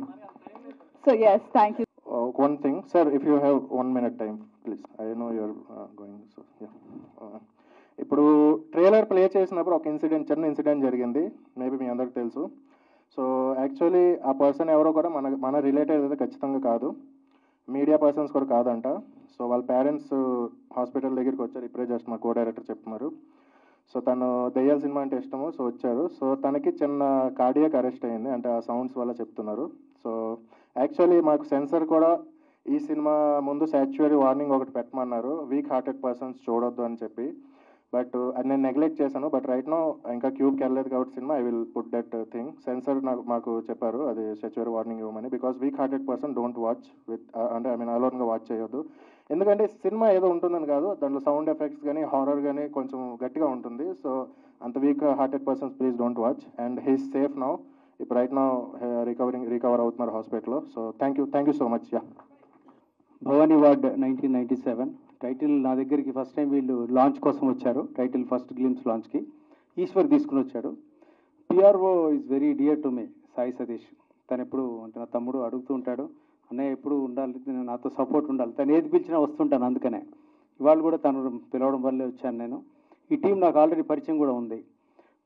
So yes, thank you. One thing, sir, if you have 1 minute time, please. I know you're going, so yeah. ఇప్పుడు ట్రైలర్ ప్లే చేసినప్పుడు ఒక చిన్న ఇన్సిడెంట్ జరిగింది, మేబీ మీ అందరికి తెలుసు. సో యాక్చువల్లీ ఆ పర్సన్ ఎవరో కూడా మన రిలేటెడ్ అయితే ఖచ్చితంగా కాదు, మీడియా పర్సన్స్ కూడా కాదంట. సో వాళ్ళ పేరెంట్స్ హాస్పిటల్ దగ్గరికి వచ్చారు, ఇప్పుడే జస్ట్ మా కో డైరెక్టర్ చెప్తున్నారు. సో తను దెయ్యాల సినిమా అంటే ఇష్టము, సో వచ్చారు. సో తనకి చిన్న కార్డియాక్ అరెస్ట్ అయింది, అంటే ఆ సౌండ్స్ వల్ల చెప్తున్నారు. సో యాక్చువల్లీ మాకు సెన్సర్ కూడా ఈ సినిమా ముందు సాచ్యురీ వార్నింగ్ ఒకటి పెట్టమన్నారు, వీక్ హార్టెడ్ పర్సన్స్ చూడొద్దు అని చెప్పి. బట్ అది నేను నెగ్లెక్ట్ చేశాను. బట్ రైట్ నో ఇంకా క్యూబ్కి వెళ్ళలేదు కాబట్టి cinema, I will put that thing. Sensor మాకు చెప్పారు అది సాచ్యురీ వార్నింగ్ ఇవ్వమని, because weak hearted person don't watch with, అంటే ఐ మీన్ అలోన్గా వాచ్ చేయొద్దు. ఎందుకంటే సినిమా ఏదో ఉంటుందని కాదు, దాంట్లో సౌండ్ ఎఫెక్ట్స్ కానీ హారర్ కానీ కొంచెం గట్టిగా ఉంటుంది. సో అంత weak hearted persons please don't watch. And he's safe now, ఇప్పుడు రైట్ నౌ రికవర్ అవుతున్నారు హాస్పిటల్లో. So thank you so much. Yeah, Bhavani ward 1997 title నా దగ్గరికి ఫస్ట్ టైం వీళ్ళు లాంచ్ కోసం వచ్చారు, టైటిల్ ఫస్ట్ గ్లిమ్స్ లాంచ్కి ఈశ్వర్ తీసుకుని వచ్చాడు. PRO is very dear to me, Sai Satish. తను ఎప్పుడు అంటే నా తమ్ముడు అడుగుతూ ఉంటాడు, అన్నయ్య ఎప్పుడు ఉండాలి, నాతో సపోర్ట్ ఉండాలి, తను ఏది పిలిచినా వస్తుంటాను. అందుకనే ఇవాళ కూడా తను పిలవడం వల్లే వచ్చాను నేను. ఈ టీం నాకు ఆల్రెడీ పరిచయం కూడా ఉంది.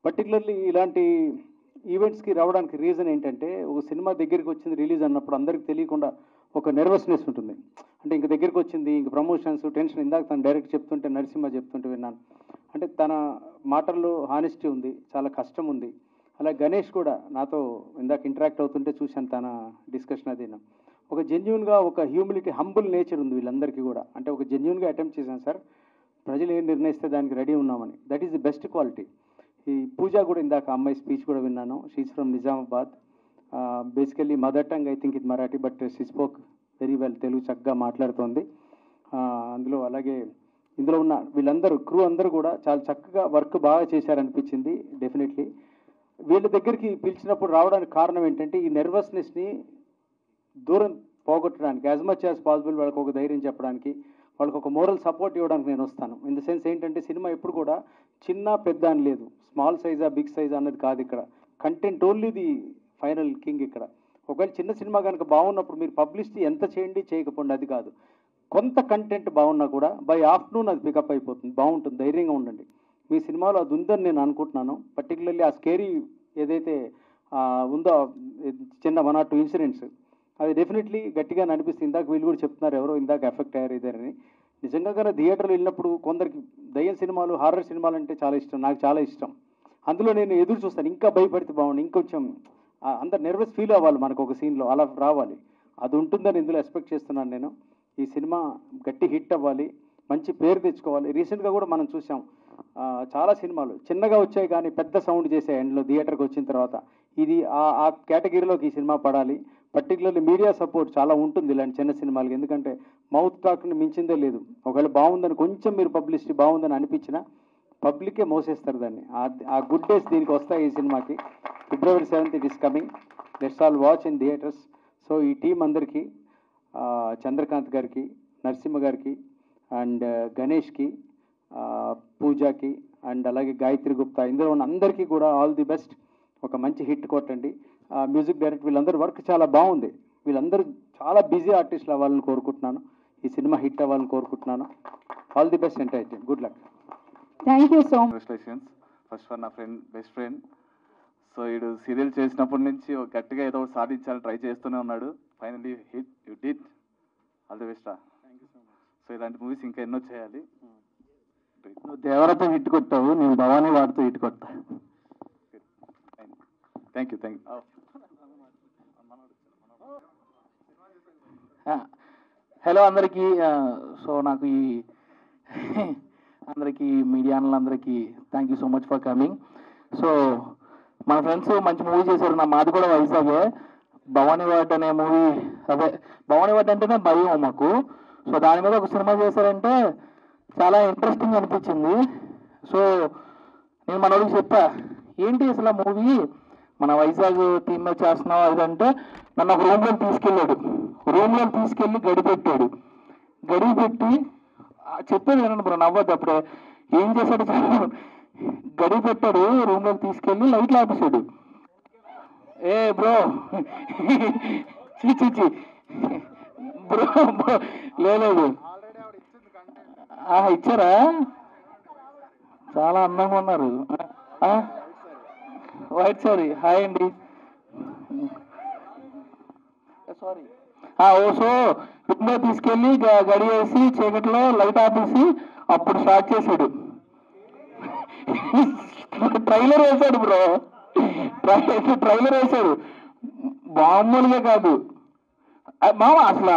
పర్టికులర్లీ ఇలాంటి ఈవెంట్స్కి రావడానికి రీజన్ ఏంటంటే, ఒక సినిమా దగ్గరికి వచ్చింది రిలీజ్ అన్నప్పుడు అందరికి తెలియకుండా ఒక నెర్వస్నెస్ ఉంటుంది. అంటే ఇంక దగ్గరికి వచ్చింది, ఇంక ప్రమోషన్స్ టెన్షన్. ఇందాక తను డైరెక్ట్ చెప్తుంటే, నరసింహ చెప్తుంటే విన్నాను. అంటే తన మాటల్లో హానెస్టీ ఉంది, చాలా కష్టం ఉంది. అలా గణేష్ కూడా నాతో ఇందాక ఇంటరాక్ట్ అవుతుంటే చూశాను, తన డిస్కషన్ అది. ఒక జెన్యున్గా ఒక హ్యూమిలిటీ, హంబుల్ నేచర్ ఉంది వీళ్ళందరికీ కూడా. అంటే ఒక జెన్యున్గా అటెంప్ట్ చేశాను సార్, ప్రజలు ఏం నిర్ణయిస్తే దానికి రెడీ ఉన్నామని. That is the best quality. ఈ పూజ కూడా ఇందాక అమ్మాయి స్పీచ్ కూడా విన్నాను. She's from Nizamabad. Basically mother tongue I think ఇది Marathi, but she spoke very well, Telugu చక్కగా మాట్లాడుతోంది. అందులో అలాగే ఇందులో ఉన్న వీళ్ళందరూ క్రూ అందరూ కూడా చాలా చక్కగా వర్క్ బాగా చేశారనిపించింది. డెఫినెట్లీ వీళ్ళ దగ్గరికి పిలిచినప్పుడు రావడానికి కారణం ఏంటంటే ఈ నెర్వస్నెస్ని దూరం పోగొట్టడానికి, యాజ్ మచ్ యాజ్ పాసిబుల్ వాళ్ళకి ఒక ధైర్యం చెప్పడానికి, వాళ్ళకి ఒక మోరల్ సపోర్ట్ ఇవ్వడానికి నేను వస్తాను. ఇన్ ద సెన్స్ ఏంటంటే సినిమా ఎప్పుడు కూడా చిన్న పెద్ద అని లేదు, స్మాల్ సైజా బిగ్ సైజా అన్నది కాదు. ఇక్కడ content only the final king. ఇక్కడ ఒకవేళ చిన్న సినిమా కనుక బాగున్నప్పుడు మీరు పబ్లిసిటీ ఎంత చేయండి చేయకపోండి అది కాదు, కొంత కంటెంట్ బాగున్నా కూడా బై ఆఫ్టర్నూన్ అది పికప్ అయిపోతుంది, బాగుంటుంది. ధైర్యంగా ఉండండి. మీ సినిమాలో అది ఉందని నేను అనుకుంటున్నాను. పర్టికులర్లీ ఆ స్కేరీ ఏదైతే ఉందో చిన్న 1 or 2 ఇన్సిడెంట్స్, అది డెఫినెట్లీ గట్టిగా అనిపిస్తుంది. ఇందాక వీళ్ళు కూడా చెప్తున్నారు ఎవరో ఇందాక ఎఫెక్ట్ అయ్యారు ఇద్దరని. నిజంగా కానీ థియేటర్లో వెళ్ళినప్పుడు కొందరికి దయ్యం సినిమాలు, హారర్ సినిమాలు అంటే చాలా ఇష్టం, నాకు చాలా ఇష్టం. అందులో నేను ఎదురు చూస్తాను, ఇంకా భయపడితే బాగుండు, ఇంకొంచెం అందరు నర్వస్ ఫీల్ అవ్వాలి మనకు ఒక సీన్లో, అలా రావాలి. అది ఉంటుందని ఇందులో ఎక్స్పెక్ట్ చేస్తున్నాను నేను. ఈ సినిమా గట్టి హిట్ అవ్వాలి, మంచి పేరు తెచ్చుకోవాలి. రీసెంట్గా కూడా మనం చూసాం చాలా సినిమాలు చిన్నగా వచ్చాయి కానీ పెద్ద సౌండ్ చేసే ఎండ్లో థియేటర్కి వచ్చిన తర్వాత. ఇది ఆ కేటగిరీలోకి ఈ సినిమా పడాలి. పర్టికులర్లీ మీడియా సపోర్ట్ చాలా ఉంటుంది ఇలాంటి చిన్న సినిమాలకి, ఎందుకంటే మౌత్ టాక్ని మించిందే లేదు. ఒకవేళ బాగుందని కొంచెం మీరు పబ్లిసిటీ బాగుందని అనిపించినా పబ్లికే మోసేస్తారు దాన్ని. ఆ గుడ్ డేస్ దీనికి వస్తాయి ఈ సినిమాకి. February 7th it is coming. Let's all watch in theatres. So ఈ టీం అందరికీ, చంద్రకాంత్ గారికి, నరసింహ గారికి అండ్ గణేష్కి, పూజకి అండ్ అలాగే గాయత్రి గుప్తా, ఇందులో ఉన్న అందరికీ కూడా ఆల్ ది బెస్ట్. ఒక మంచి హిట్ కొట్టండి. మ్యూజిక్ డైరెక్టర్ వీళ్ళందరూ వర్క్ చాలా బాగుంది. వీళ్ళందరూ చాలా బిజీ ఆర్టిస్టులు అవ్వాలని కోరుకుంటున్నాను. ఈ సినిమా హిట్ అవ్వాలని కోరుకుంటున్నాను. All the best entire team. Good luck. Thank you so much. Congratulations first for నా ఫ్రెండ్, బెస్ట్ ఫ్రెండ్. సో వీడు సీరియల్ చేసినప్పటి నుంచి గట్టిగా ఏదో ఒకటి సాధించాలని ట్రై చేస్తూనే ఉన్నాడు. Finally hit, you did. All the best. So ఇలాంటి మూవీస్ ఇంకా ఎన్నో చేయాలి. నువ్వు దేవరతో హిట్ కొట్టావు, నేను భవానీ వాడితో హిట్ కొట్టా. Thank you. హలో అందరికీ. సో నాకు ఈ అందరికీ మీడియా అందరికీ thank you so much for coming. So మన ఫ్రెండ్స్ మంచి మూవీ చేశారు. మాది కూడా వైజాగే. భవానీ వాడ్ అనే మూవీ, అదే భవానీ వాడ్ అంటేనే భయం మాకు. సో దాని మీద ఒక సినిమా చేశారంటే చాలా ఇంట్రెస్టింగ్ అనిపించింది. సో నేను మన వాళ్ళకి చెప్పా, ఏంటి అసలు ఆ మూవీ మన వైజాగ్ టీమ్ మీద చేస్తున్నావు అదంటే, నన్ను ఒక రూమ్లో తీసుకెళ్ళాడు. రూమ్లో తీసుకెళ్ళి గడిపెట్టాడు. గడిపెట్టి చెప్పేది వినండి బ్రో, నవ్వద్దు. అప్పుడే ఏం చేశాడు, గడి పెట్టాడు, రూమ్లోకి తీసుకెళ్ళి లైట్లు ఆపేశాడు. ఏ బ్రో చీ బ్రో లేదు ఇచ్చారా? చాలా అందంగా ఉన్నారు. White sorry. హాయ్ అండి. సారీ. సో రూమ్లో తీసుకెళ్ళి గడి వేసి చీకట్లో లైట్ ఆపేసి అప్పుడు స్టార్ట్ చేశాడు. ట్రైలర్ వేశాడు బ్రో, ట్రైలర్ వేశాడు. మామూలుగా కాదు మామ, అసలు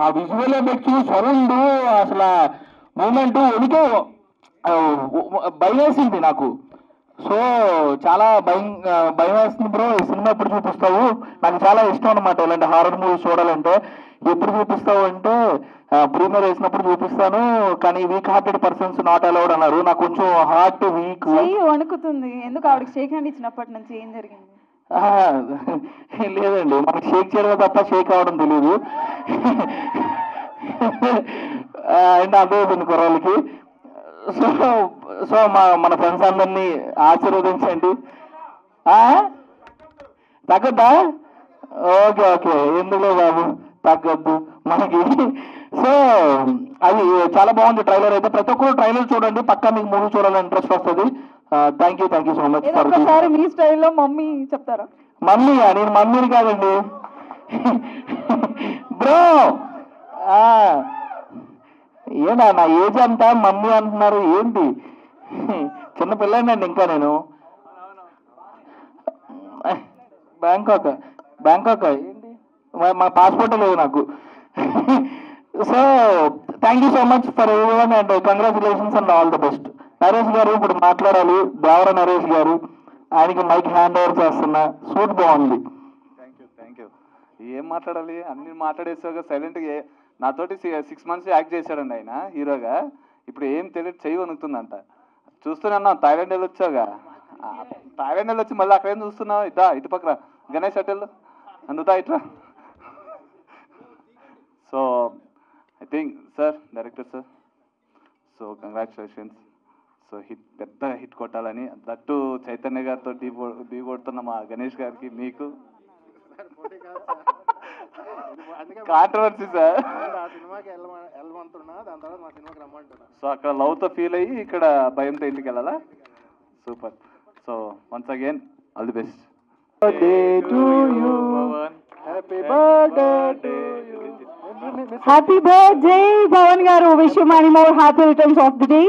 ఆ విజువల్ ఎఫెక్ట్స్, సౌండ్, అసలు మూమెంట్ ఉనికి భయం వేసింది నాకు. సో చాలా భయం వేస్తుంది బ్రో. ఈ సినిమా ఎప్పుడు చూపిస్తావు? నాకు చాలా ఇష్టం అనమాట ఇలాంటి హారర్ మూవీస్ చూడాలంటే. ఎప్పుడు చూపిస్తావు అంటే ప్రీమియర్ వేసినప్పుడు చూపిస్తాను, కానీ week hearted persons not allowed అన్నారు. నాకు కొంచెం హార్ట్ వీక్ వణుకుతుంది. ఎందుకు ఆవిడకి షేక్ హ్యాండ్ ఇచ్చినప్పటి నుంచి ఏం జరిగింది? లేదండి, మనకి షేక్ చేయడం తప్ప షేక్ అవ్వడం తెలియదు. అండ్ అదే కుర్రాళ్ళకి. సో మన ఫ్రెండ్స్ అందరినీ ఆశీర్వదించండి. తగ్గద్దా? ఓకే ఎందుకు బాబు, తగ్గద్దు మనకి. సో అది చాలా బాగుంది ట్రైలర్ అయితే. ప్రతి ఒక్కరు ట్రైలర్ చూడండి, పక్కా మీకు మూవీ చూడాలని ఇంట్రెస్ట్ వస్తుంది. Thank you so much. ఒకసారి మీ స్టైల్లో మమ్మీ చెప్తారా? మమ్మీయా? నేను మమ్మీని కాదండి బ్రో. ఏనా నా ఏజ్ అంతా మమ్మీ అంటున్నారు ఏంటి? చిన్నపిల్లండి ఇంకా నేను. బ్యాంకాక్ ఏంటి, మా పాస్పోర్ట్ లేదు నాకు. So thank you so much for everyone and congratulations and all the best. Naresh గారు ఇప్పుడు మాట్లాడాలి. దేవర నరేష్ గారు, ఆయనకి మైక్ హ్యాండ్ ఓవర్ చేస్తున్నా. సూట్ బాగుంది. Thank you. ఏం మాట్లాడాలి, అన్ని మాట్లాడేసాక సైలెంట్గా. నాతోటి 6 months యాక్ట్ చేశాడండి ఆయన హీరోగా. ఇప్పుడు ఏం తెలియదు, చెయ్యి వణుకుతుందంట. చూస్తూనే అన్నా థాయిలాండ్ వెళ్ళొచ్చావుగా, థాయిలాండ్ వెళ్ళొచ్చి మళ్ళీ అక్కడేం చూస్తున్నావు? ఇద్దా ఇటు పక్కన గణేష్ హోటల్ అందుతా ఇట్లా. So I think sir, director sir, so congratulations. So పెద్ద హిట్ కొట్టాలని, దట్టు చైతన్య గారితో ఢీ కొడుతున్న మా గణేష్ గారికి, మీకు కాంట్రవర్సీ సార్. సో అక్కడ లవ్తో ఫీల్ అయ్యి ఇక్కడ భయంతో ఇంటికి వెళ్ళాలా? Super. So once again all the best. Happy birthday, Bhavan garu. Wish you many more happy returns of the day.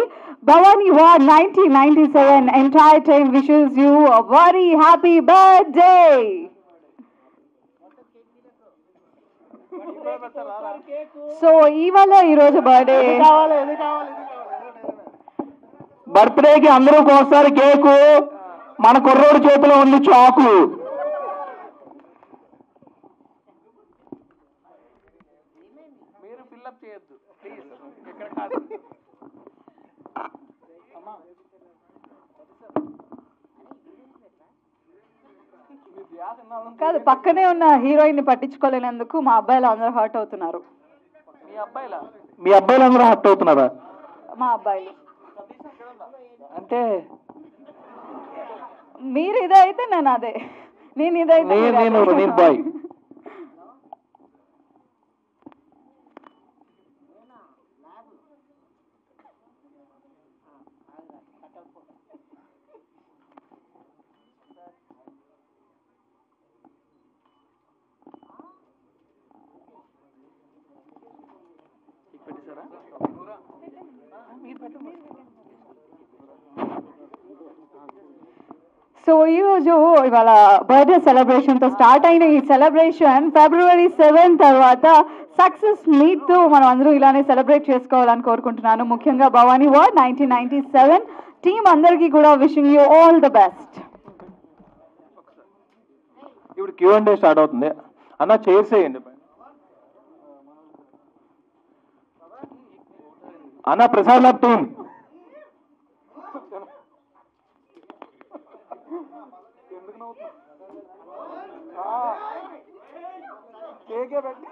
Bhavani Ward 1997 entire team wishes you a very happy birthday. So ఇవాళ ఈరోజు birthday, బర్త్డేకి అందరూ కోస్తారు cake, మన కుర్రోడు చేతిలో ఉంది చాకు. మీరు ఫిల్అప్ చేయొద్దు ప్లీజ్, ఇక్కడ కాదు. కాదు, పక్కనే ఉన్న హీరోయిన్ ని పట్టించుకోలేనందుకు మా అబ్బాయిలు అందరూ హర్ట్ అవుతున్నారు. మీ అబ్బాయిలు అందరూ హర్ట్ అవుతున్నారా? మా అబ్బాయిలు అంటే మీరు ఇదైతే నేను అదే, నేను ఇదైతే నేను బాయ్. సో ఈరోజు ఇవాళ బర్త్డే సెలబ్రేషన్తో స్టార్ట్ అయిన ఈ సెలబ్రేషన్ February 7 తర్వాత సక్సెస్ మీట్తో మనం అందరూ ఇలానే సెలబ్రేట్ చేసుకోవాలని కోరుకుంటున్నాను. ముఖ్యంగా భవానీ వార్డ్ 1997 టీమ్ అందరికీ కూడా wishing you all the best. ఇప్పుడు Q&A స్టార్ట్ అవుతుంది. అన్న చైర్స్ వేయండి అన్న. ప్రసాద్ ల్యాబ్ టీమ్ కేకే పెట్టి